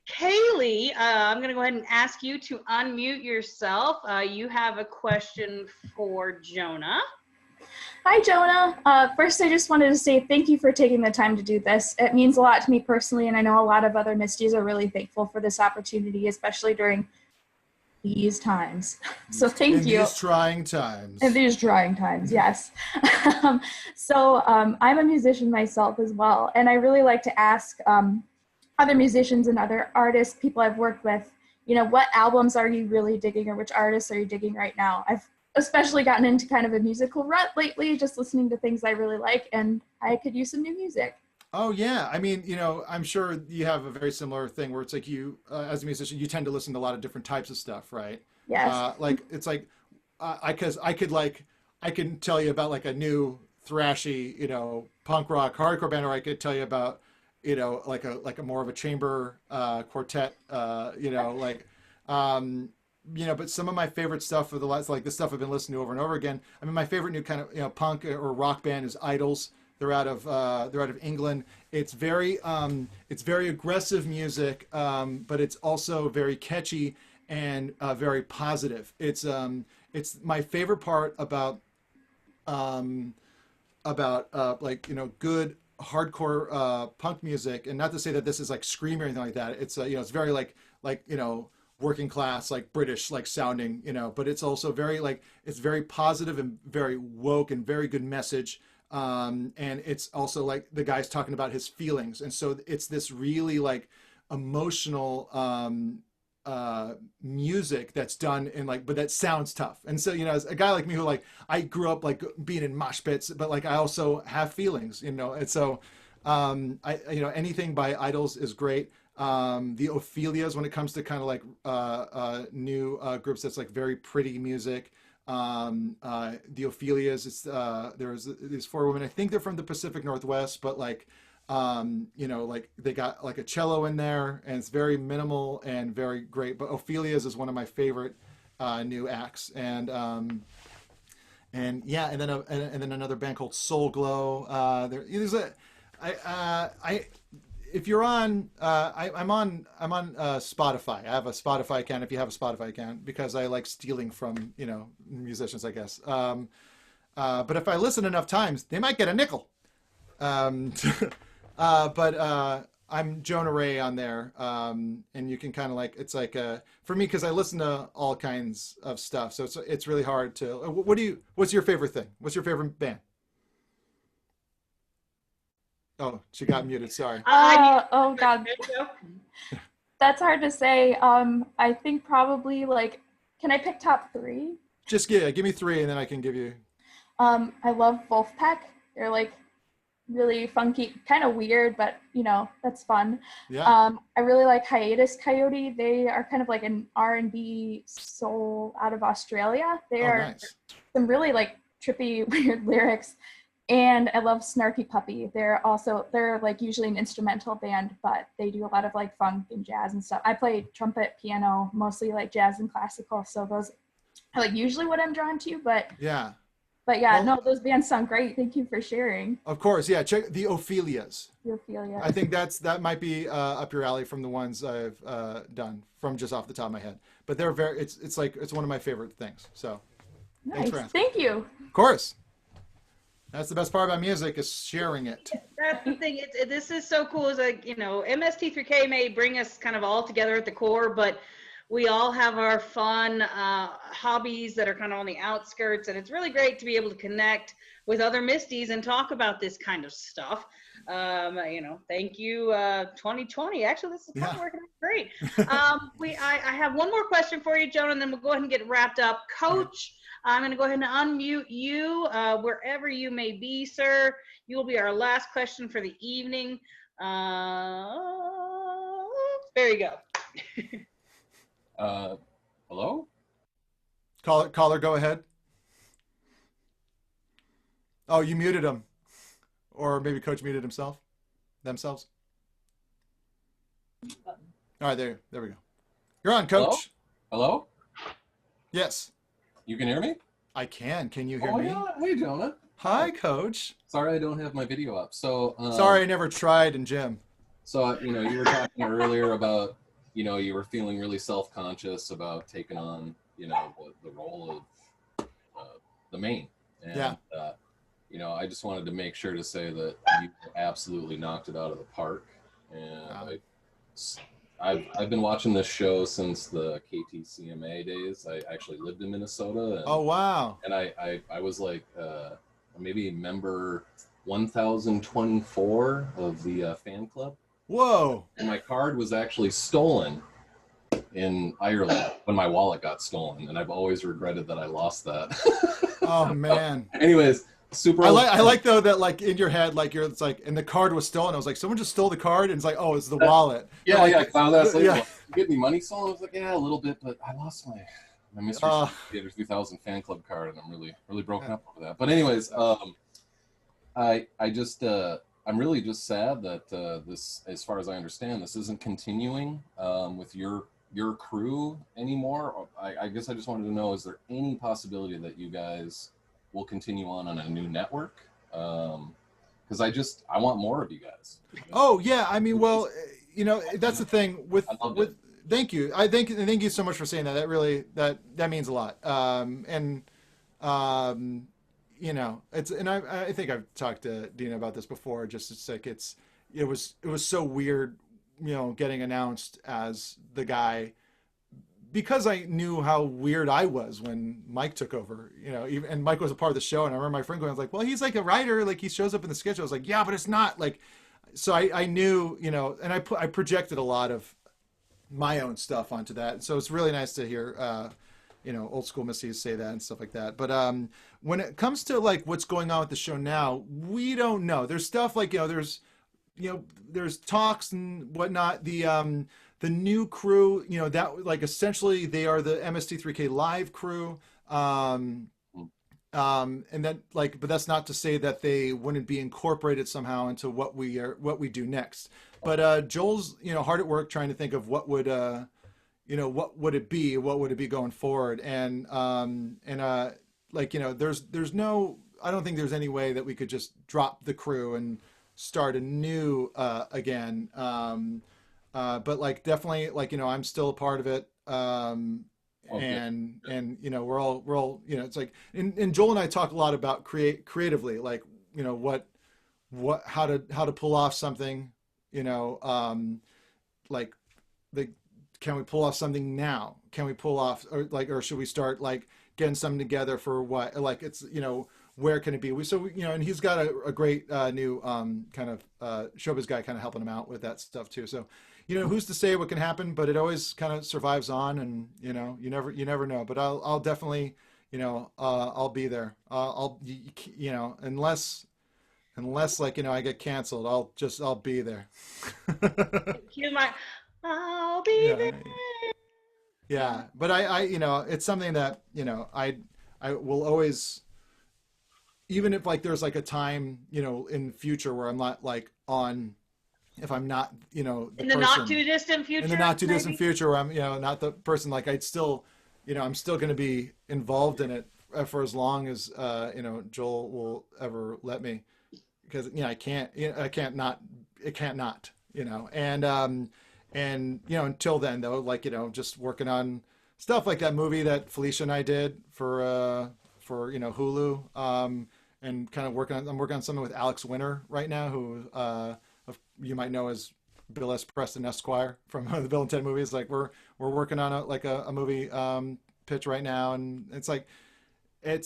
Kaylee, I'm going to go ahead and ask you to unmute yourself. You have a question for Jonah. Hi, Jonah. First, I just wanted to say thank you for taking the time to do this. It means a lot to me personally, and I know a lot of other Misties are really thankful for this opportunity, especially during these times. So thank you. In these trying times. In these trying times, yes. I'm a musician myself as well, and I really like to ask other musicians and other artists, people I've worked with, what albums are you really digging, or which artists are you digging right now? I've especially gotten into kind of a musical rut lately, just listening to things I really like, and I could use some new music. Oh yeah, I mean, I'm sure you have a very similar thing where it's like you, as a musician, you tend to listen to a lot of different types of stuff, right? Yes. It's like, I can tell you about like a new thrashy, punk rock, hardcore band, or I could tell you about, like a more of a chamber quartet, but some of my favorite stuff for the last, like the stuff I've been listening to over and over again. I mean, my favorite new kind of punk or rock band is Idols. They're out of England. It's very aggressive music, but it's also very catchy and very positive. It's my favorite part about good hardcore punk music, and not to say that this is like scream or anything like that. It's it's very like working class, like British like sounding, but it's also very it's very positive and very woke and very good message. And it's also like the guy's talking about his feelings, and so it's this really like emotional music that's in but that sounds tough. And so as a guy like me who I grew up like being in mosh pits, but I also have feelings, and so anything by Idols is great. The Ophelias, when it comes to kind of like new groups that's like very pretty music. The Ophelias, it's there's these four women. I think they're from the Pacific Northwest, but they got like a cello in there, and it's very minimal and very great. But Ophelias is one of my favorite new acts, and and yeah, and then and then another band called Soul Glow. There's a I if you're on I'm on Spotify. I have a Spotify account. If you have a Spotify account, because I like stealing from musicians, I guess. But if I listen enough times, they might get a nickel. But I'm Jonah Ray on there, and you can kind of like, it's like for me, because I listen to all kinds of stuff, so it's really hard to. What's your favorite thing? What's your favorite band? Oh, she got muted. Sorry. Oh God, that's hard to say. I think probably like, can I pick top three? Just give me three, and then I can give you. I love Wolfpack. They're like really funky, kind of weird, but that's fun. Yeah. I really like Hiatus Coyote. They are kind of like an R&B soul out of Australia. They are nice. Some really like trippy, weird lyrics. And I love Snarky Puppy. They're like usually an instrumental band, but they do a lot of like funk and jazz and stuff. I play trumpet, piano, mostly like jazz and classical. So those are like usually what I'm drawn to, but yeah. But yeah, no, those bands sound great. Thank you for sharing. Of course, yeah. Check the Ophelias. The Ophelia. I think that might be up your alley from the ones I've done from just off the top of my head. But they're it's one of my favorite things. So nice. Thank you. Of course. That's the best part about music, is sharing it. That's the thing. This is so cool. Is like, MST3K may bring us kind of all together at the core, but we all have our fun hobbies that are kind of on the outskirts, and it's really great to be able to connect with other Misties and talk about this kind of stuff. Thank you, 2020. Actually, this is kind of working out great. I have one more question for you, Jonah, and then we'll go ahead and get wrapped up. Coach, I'm going to go ahead and unmute you wherever you may be, sir. You will be our last question for the evening. There you go. Hello? Caller, go ahead. Oh, you muted him. Or maybe Coach muted themselves. All right, there we go. You're on, Coach. Hello? Yes. You can hear me? I can. Can you hear me? Yeah. Hey, Jonah. Hi, Coach. Sorry I don't have my video up. So sorry I never tried in gym. So, you were talking earlier about, you were feeling really self-conscious about taking on, the role of the main. And, I just wanted to make sure to say that you absolutely knocked it out of the park. And I've been watching this show since the KTCMA days. I actually lived in Minnesota. And, oh, wow. And I was like maybe member 1024 of the fan club. Whoa. And my card was actually stolen in Ireland when my wallet got stolen. And I've always regretted that I lost that. Oh, man. Anyways, super. I like though that like in your head, like it's like, and the card was stolen. I was like, someone just stole the card, and it's like, oh, it's the wallet. Yeah, like, yeah. I found that. Like, you get any money stolen? I was like, yeah, a little bit, but I lost my Mystery Theater 3000 fan club card, and I'm really broken up over that. But anyways, I'm really just sad that this, as far as I understand, this isn't continuing with your crew anymore. I guess I just wanted to know, is there any possibility that you guys will continue on a new network? Because I want more of you guys. Oh yeah, I mean, well, that's the thing with thank you. Thank you so much for saying that. That really that means a lot. It's, and I think I've talked to Dina about this before. Just it's like it was so weird, getting announced as the guy, because I knew how weird I was when Mike took over, and Mike was a part of the show. And I remember my friend going, I was like, well, he's like a writer, like he shows up in the schedule. I was like, yeah, but it's not like, so I knew, and I projected a lot of my own stuff onto that. So it's really nice to hear, old school Misties say that and stuff like that. But when it comes to like what's going on with the show now, we don't know. There's stuff like, there's talks and whatnot. The new crew, that like essentially they are the MST3K live crew. And then like, but that's not to say that they wouldn't be incorporated somehow into what we do next. But Joel's, hard at work trying to think of what would what would it be going forward. And like, there's no, I don't think there's any way that we could just drop the crew and start anew again. But like, definitely, like, I'm still a part of it. And we're all, it's like, and Joel and I talk a lot about creatively, like, how to pull off something, like can we pull off something now? Can we pull off, or should we start like getting something together for what, like, it's, where can it be? And he's got a great new kind of showbiz guy kind of helping him out with that stuff too. So, who's to say what can happen, but it always kind of survives on, and, you never know, but I'll definitely, I'll be there. Unless like, I get canceled, I'll be there. I'll be there. Yeah. But I it's something that, I will always, even if like there's like a time, in the future where I'm not like on, if I'm not, in the not too distant future. In the not too distant future where I'm, not the person, like I'd still, I'm still going to be involved in it for as long as, Joel will ever let me, because, it can't not, and, until then though, like, just working on stuff like that movie that Felicia and I did for Hulu, and kind of I'm working on something with Alex Winter right now, who, you might know as Bill S. Preston Esquire from the Bill and Ted movies. Like we're working on a movie, pitch right now. And it's like, I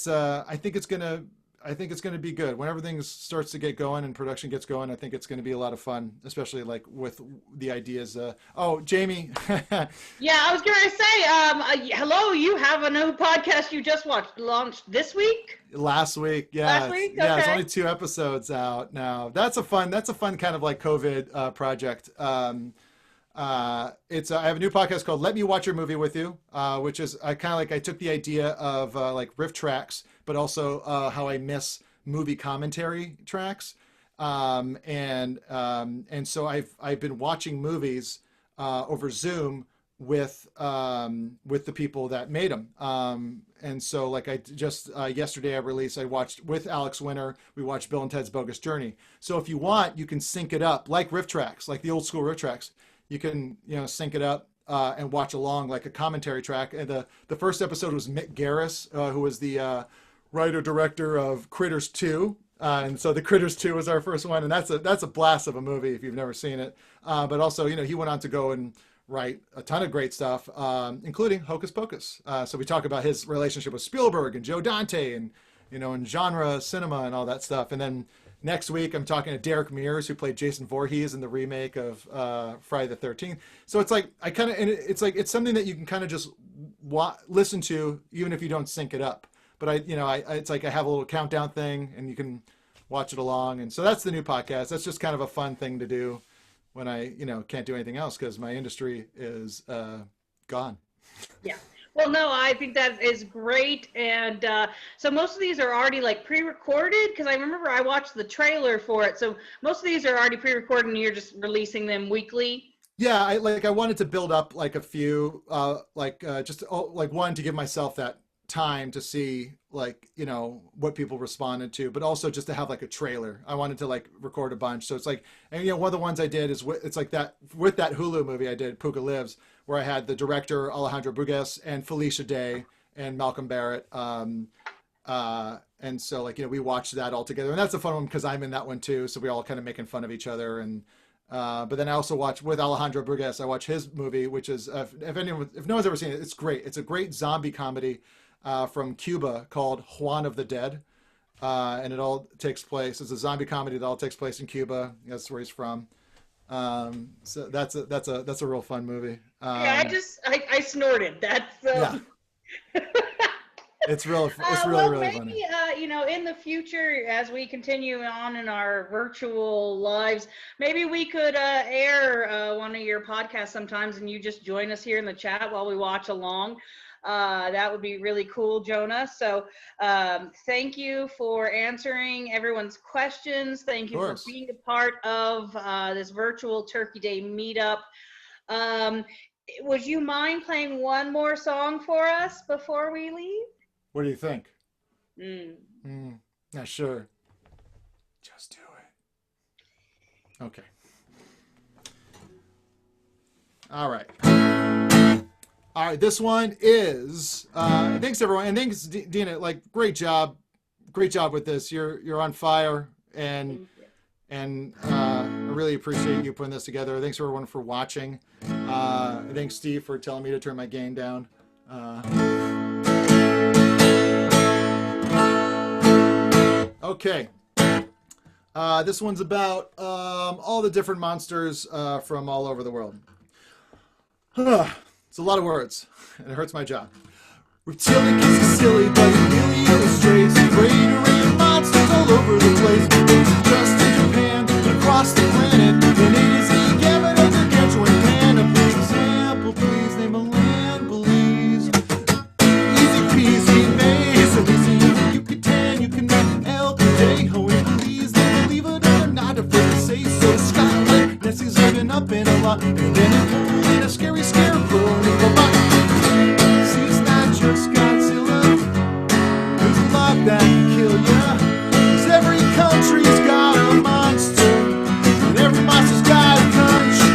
think it's going to be good when everything starts to get going and production gets going. I think it's going to be a lot of fun, especially like with the ideas. Jamie. Yeah, I was going to say, hello, you have a new podcast you just launched this week? Last week. Yeah. Last week? Okay. Yeah, it's only 2 episodes out now. That's a fun kind of like COVID project. I have a new podcast called Let Me Watch Your Movie With You, which is I took the idea of like riff tracks, but also how I miss movie commentary tracks. And so I've been watching movies over Zoom with the people that made them. And so like I just yesterday I watched with Alex Winter, we watched Bill and Ted's Bogus Journey. So if you want, you can sync it up like riff tracks, like the old school riff tracks. You can, sync it up and watch along like a commentary track. And the first episode was Mick Garris, who was the writer-director of Critters 2. And so the Critters 2 was our first one. And that's a blast of a movie if you've never seen it. But also, he went on to go and write a ton of great stuff, including Hocus Pocus. So we talk about his relationship with Spielberg and Joe Dante and, and genre cinema and all that stuff. And then next week, I'm talking to Derek Mears, who played Jason Voorhees in the remake of Friday the 13th. So it's like, it's something that you can kind of just listen to, even if you don't sync it up. But it's like I have a little countdown thing and you can watch it along. And so that's the new podcast. That's just kind of a fun thing to do when I, can't do anything else because my industry is gone. Yeah. Well, no, I think that is great. And so most of these are already like pre-recorded because I remember I watched the trailer for it. So most of these are already pre-recorded and you're just releasing them weekly. Yeah, I wanted to build up like a few, just like one to give myself that time to see like, what people responded to, but also just to have like a trailer. I wanted to like record a bunch. So it's like, and one of the ones I did is it's like that with that Hulu movie I did, Puka Lives, where I had the director Alejandro Burgues and Felicia Day and Malcolm Barrett. And so like, we watched that all together, and that's a fun one because I'm in that one too. So we all kind of making fun of each other. And, but then I also watched with Alejandro Burgues, I watched his movie, which is, if no one's ever seen it, it's great. It's a great zombie comedy from Cuba called Juan of the Dead. And it all takes place, it's a zombie comedy that all takes place in Cuba. That's where he's from. So that's a real fun movie. Yeah, I snorted. That's yeah. It's really maybe, funny. In the future, as we continue on in our virtual lives, maybe we could air one of your podcasts sometimes, and you just join us here in the chat while we watch along. That would be really cool, Jonah. So thank you for answering everyone's questions. Thank you for being a part of this virtual Turkey Day meetup. Would you mind playing one more song for us before we leave? What do you think? Yeah, sure. Just do it. Okay. All right. All right. This one is. Thanks everyone, and thanks Dina. Like, great job with this. You're on fire, and I really appreciate you putting this together. Thanks everyone for watching. Thanks Steve for telling me to turn my gain down. Okay. This one's about all the different monsters from all over the world. It's a lot of words, and it hurts my jaw. Reptilian kids are silly, but it really illustrates the great array of monsters all over the place. Just in Japan and across the planet, and it is the gamut of gargantuan panoply. Example, please, name a land, please. Easy peasy, amazing. You can tan, you can make El Cadejo, and please, they believe it or not, afraid to say so. Scotland, Nessie's living up in a lot, and then it pulled in a scary scarecrow and a robot. See, it's not just Godzilla, there's a lot that can kill ya. 'Cause every country's got a monster, and every monster's got a country.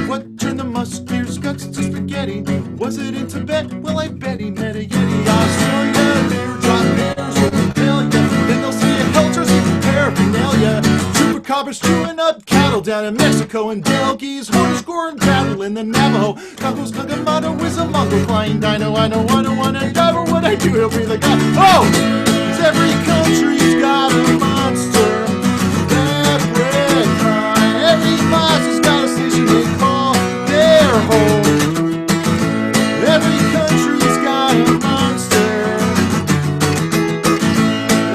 What turned the musketeers' guts to spaghetti? Was it in Tibet? Well, I bet he met a Yeti. Australia, bear drop bears will repel ya. Then they'll see a Helter-Skelter paraphernalia. Chupacabras chewing up cattle down in Mexico, and Delgies horns scoring battle in the Navajo. Cocos Kagamano is a Mongol flying dino. I don't wanna die, but what I do, he'll be the guy. Oh! 'Cause every country's got a monster. That kind. Every monster's got a station they call their home. Every country's got a monster.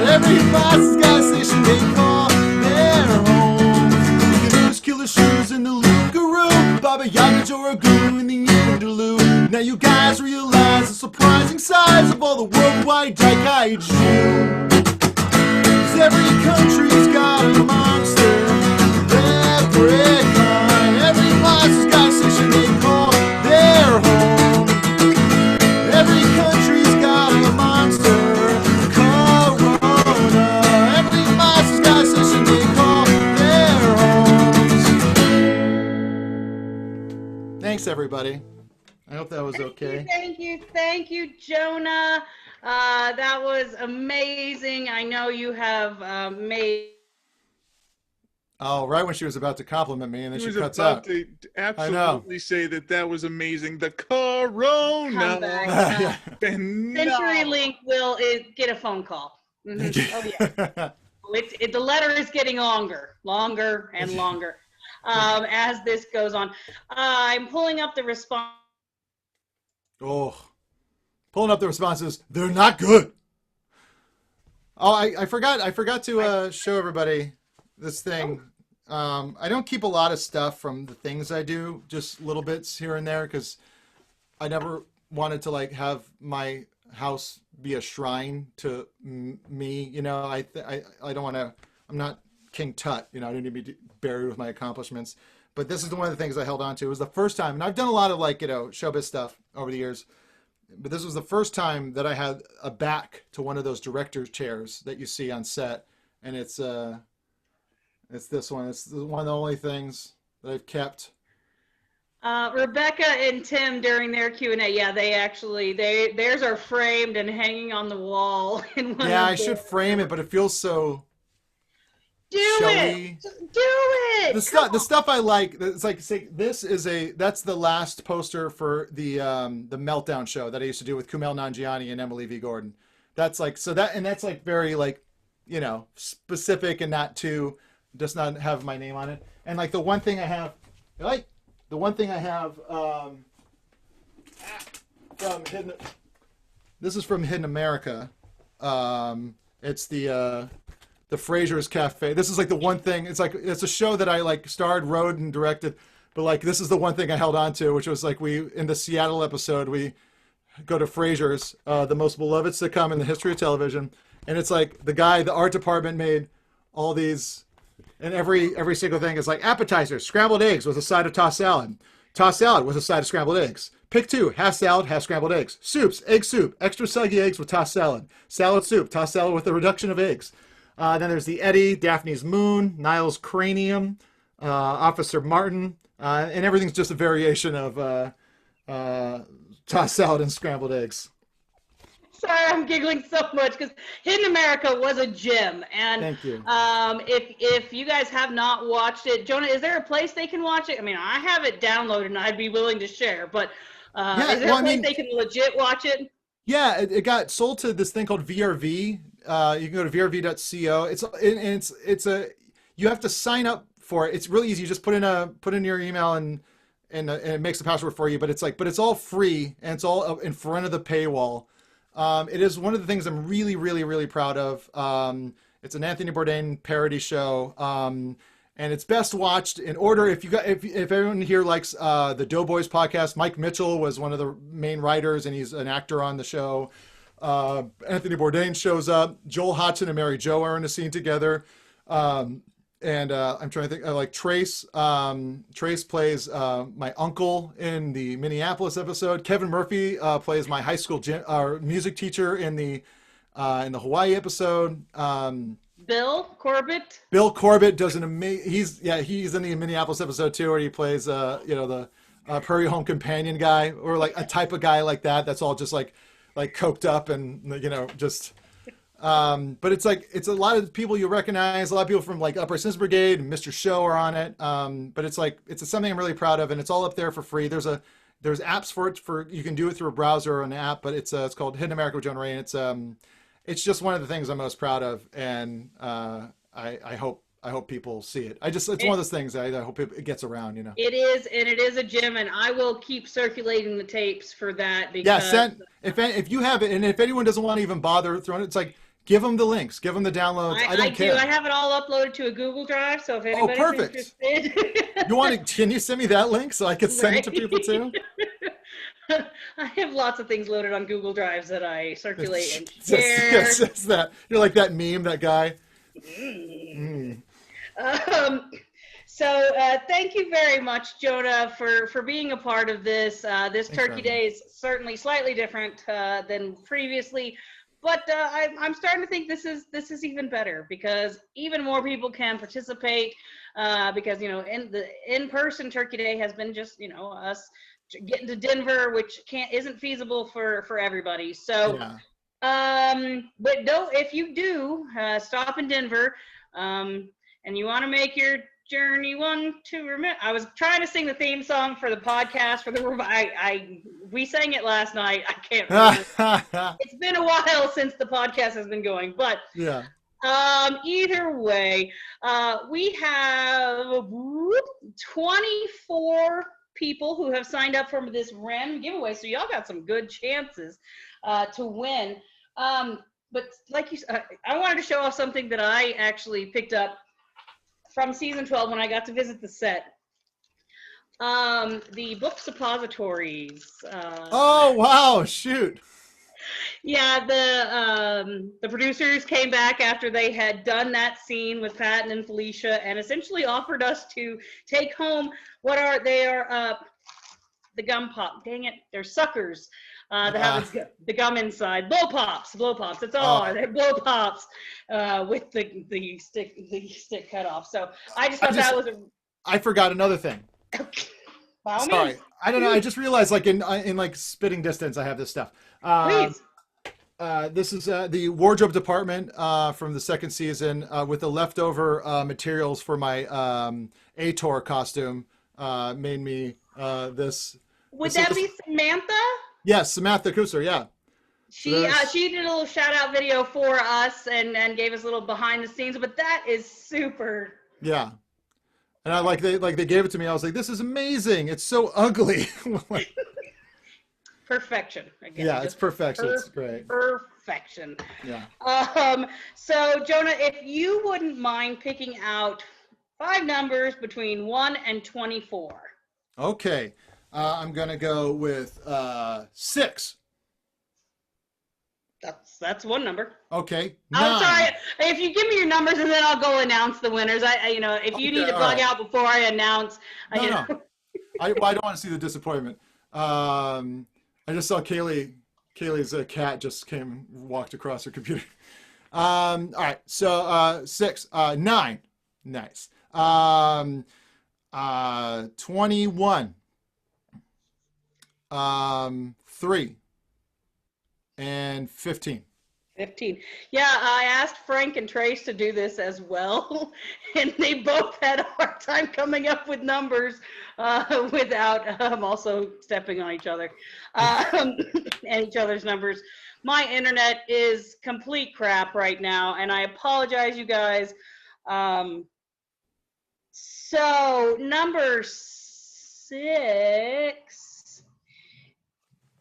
Every monster's got a station they call their home. You can lose killer shoes in the Lugaroo, Baba Yaga, Joragu, and the Yundaloo. Now you guys realize the surprising size of all the worldwide Daikaiju. 'Cause every country's got a monster. Every kind. Every monster's got a station they call their home. Every country's got a monster. Corona. Every monster's got a station they call their homes. Thanks, everybody. I hope that was okay. Thank you, Jonah. That was amazing. I know you have made. Oh, right when she was about to compliment me, and then He she was cuts about out. to I know. absolutely say that was amazing. The Corona. Comeback. Phenomenal. CenturyLink will get a phone call. Mhm. Oh yeah. The letter is getting longer and longer as this goes on. I'm pulling up the response. Oh, pulling up the responses. They're not good. Oh, I forgot to show everybody this thing. I don't keep a lot of stuff from the things I do, just little bits here and there, because I never wanted to like have my house be a shrine to me. You know, I don't want to. I'm not King Tut. You know, I don't need to be buried with my accomplishments. But this is one of the things I held on to. It was the first time, and I've done a lot of like, you know, showbiz stuff over the years. But this was the first time that I had a back to one of those director's chairs that you see on set, and it's this one. It's one of the only things that I've kept. Rebecca and Tim during their Q&A, yeah, theirs are framed and hanging on the wall. Yeah, I should frame it, but it feels so showy. Just do it. The stuff I like, it's like, say, that's the last poster for the Meltdown show that I used to do with Kumail Nanjiani and Emily V. Gordon. That's like, so that, and that's like very like, you know, specific and not too, does not have my name on it. And like the one thing I have from Hidden, this is from Hidden America. It's the Frasier's Cafe. This is like the one thing, it's like, it's a show that I like starred, wrote, and directed, but like this is the one thing I held on to, which was like in the Seattle episode, we go to Frasier's, the most beloved sitcom in the history of television. And it's like the art department made all these And every single thing is like appetizers, scrambled eggs with a side of tossed salad. Tossed salad with a side of scrambled eggs. Pick 2, half salad, half scrambled eggs. Soups, egg soup, extra soggy eggs with tossed salad. Salad soup, tossed salad with a reduction of eggs. Then there's the Eddie, Daphne's Moon, Niall's Cranium, Officer Martin, and everything's just a variation of tossed salad and scrambled eggs. Sorry, I'm giggling so much because Hidden America was a gem. And thank you. If you guys have not watched it, Jonah, is there a place they can watch it? I mean, I have it downloaded and I'd be willing to share, but is there a place they can legit watch it? Yeah, it got sold to this thing called VRV. You can go to vrv.co. You have to sign up for it. It's really easy. You just put in your email and it makes the password for you. But it's all free and it's all in front of the paywall. It is one of the things I'm really, really, really proud of. It's an Anthony Bourdain parody show, and it's best watched in order. If everyone here likes the Doughboys podcast, Mike Mitchell was one of the main writers, and he's an actor on the show. Anthony Bourdain shows up. Joel Hodgson and Mary Jo are in a scene together. And I'm trying to think, like Trace. Trace plays my uncle in the Minneapolis episode. Kevin Murphy plays my high school music teacher in the Hawaii episode. Bill Corbett. Bill Corbett does an amazing. He's in the Minneapolis episode too, where he plays the Prairie Home Companion guy, or like a type of guy like that. That's all just like coked up and just. But it's a lot of people you recognize, a lot of people from like Upper Sims Brigade and Mr. Show are on it. But it's something I'm really proud of, and it's all up there for free. There's apps for it you can do it through a browser or an app, but it's called Hidden America with Jonah Ray, and it's just one of the things I'm most proud of, and I hope people see it. It's one of those things I hope it gets around, It is, and it is a gem, and I will keep circulating the tapes for that. Because if you have it, and if anyone doesn't want to even bother throwing it, it's like, give them the links, give them the downloads. I don't care. I have it all uploed to a Google Drive, so if anybody's interested. Can you send me that link so I can send it to people too? I have lots of things loaded on Google Drives that I circulate and share. Yes, that. You're like that meme, that guy. So thank you very much, Jonah, for being a part of this. This Turkey Day is certainly slightly different than previously, but I'm starting to think this is even better because even more people can participate. Because in-person Turkey Day has been just us getting to Denver, which isn't feasible for everybody. So, but no, if you do stop in Denver, and you want to make your journey one to remember. I was trying to sing the theme song for the podcast we sang it last night. I can't remember. It's been a while since the podcast has been going, but yeah. Either way, we have 24 people who have signed up for this random giveaway, so y'all got some good chances to win. But like you said, I wanted to show off something that I actually picked up from season 12 when I got to visit the set. The book suppositories. Oh wow! Shoot. Yeah, the producers came back after they had done that scene with Patton and Felicia, and essentially offered us to take home the gum pop. Dang it, they're suckers. That have the gum inside. Blow pops. That's all. They're blow pops with the stick cut off. So I just thought that was I forgot another thing. Sorry, I don't know. I just realized, like in like spitting distance, I have this stuff. Please. This is the wardrobe department from the second season with the leftover materials for my Ator costume. Made me this. Would that be Samantha? Yes, Samantha Kusser. Yeah. She did a little shout out video for us and gave us a little behind the scenes, but that is super. Yeah. And I they gave it to me. I was like, this is amazing. It's so ugly. Perfection. Again, yeah, it's perfection. It's great. Perfection. Yeah. So Jonah, if you wouldn't mind picking out 5 numbers between 1 and 24. Okay. I'm gonna go with 6. That's one number. Okay. I'm 9. sorry. If you give me your numbers and then I'll go announce the winners. If you need to bug out before I announce. No. I don't want to see the disappointment. I just saw Kaylee's cat just came and walked across her computer. All right. So 6, 9. Nice. 21. 3. And 15. 15. Yeah, I asked Frank and Trace to do this as well, and they both had a hard time coming up with numbers without also stepping on each other and each other's numbers. My internet is complete crap right now, and I apologize, you guys. So number 6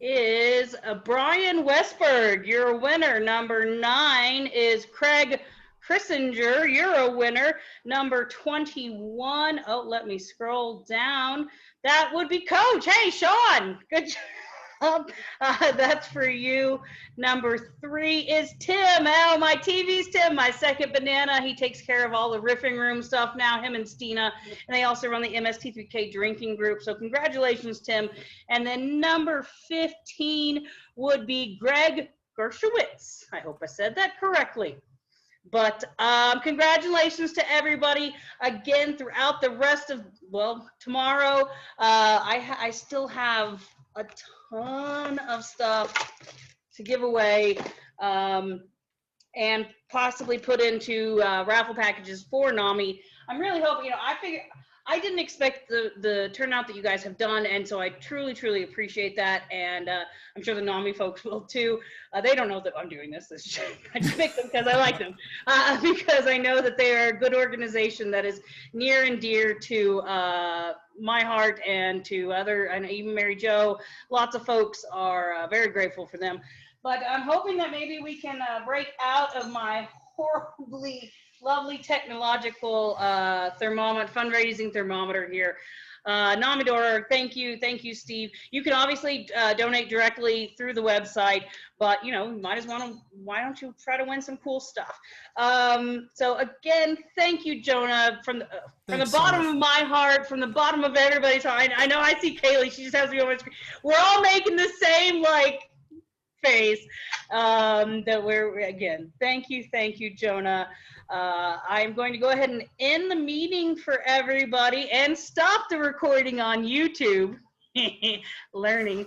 is Brian Westberg. You're a winner. Number 9 is Craig Chrissinger. You're a winner. Number 21. Oh, let me scroll down. That would be Coach. Hey, Sean. Good job. That's for you. Number 3 is Tim. Oh, my TV's Tim, my second banana. He takes care of all the riffing room stuff now, him and Stina. And they also run the MST3K drinking group. So congratulations, Tim. And then number 15 would be Greg Gershowitz. I hope I said that correctly. But congratulations to everybody again throughout the rest of, tomorrow. I still have a ton of stuff to give away and possibly put into raffle packages for NAMI. I'm really hoping, I didn't expect the turnout that you guys have done, and so I truly, truly appreciate that, and I'm sure the NAMI folks will too. They don't know that I'm doing this. I just picked them because I like them, because I know that they are a good organization that is near and dear to my heart and to and even Mary Jo. Lots of folks are very grateful for them. But I'm hoping that maybe we can break out of my horribly lovely technological fundraising thermometer here. NAMI.org, thank you, Steve. You can obviously donate directly through the website, but why don't you try to win some cool stuff? So again, thank you, Jonah, from the bottom of my heart, from the bottom of everybody's heart. I know I see Kaylee, she just has me on my screen. We're all making the same face that again, thank you, Jonah. I'm going to go ahead and end the meeting for everybody and stop the recording on YouTube. Learning.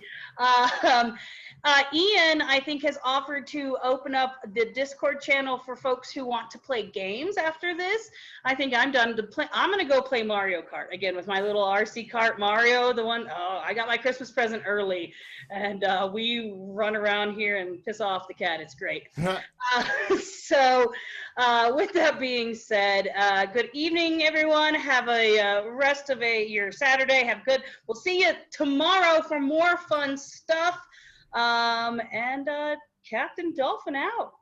Ian, I think, has offered to open up the Discord channel for folks who want to play games after this. I think I'm done to play. I'm going to go play Mario Kart again with my little RC kart Mario, the one, I got my Christmas present early, and we run around here and piss off the cat. It's great. So with that being said, good evening, everyone. Have a rest of your Saturday. Have good. We'll see you tomorrow for more fun stuff. And Captain Dolphin out.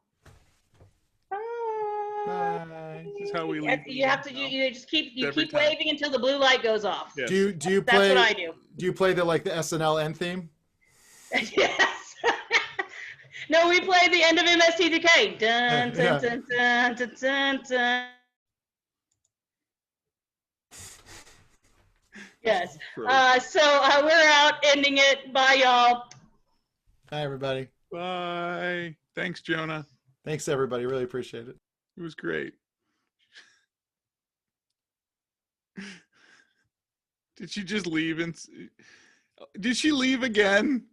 Bye. This is how we leave. You have to. You just keep waving until the blue light goes off. Yes. Do you play? That's what I do. Do you play the SNL end theme? Yes. No, we play the end of MST3K. Dun dun dun dun dun dun dun. Yes. So we're out, ending it. Bye, y'all. Hi, everybody. Bye. Thanks, Jonah. Thanks, everybody. Really appreciate it. It was great. Did she just leave? Did she leave again?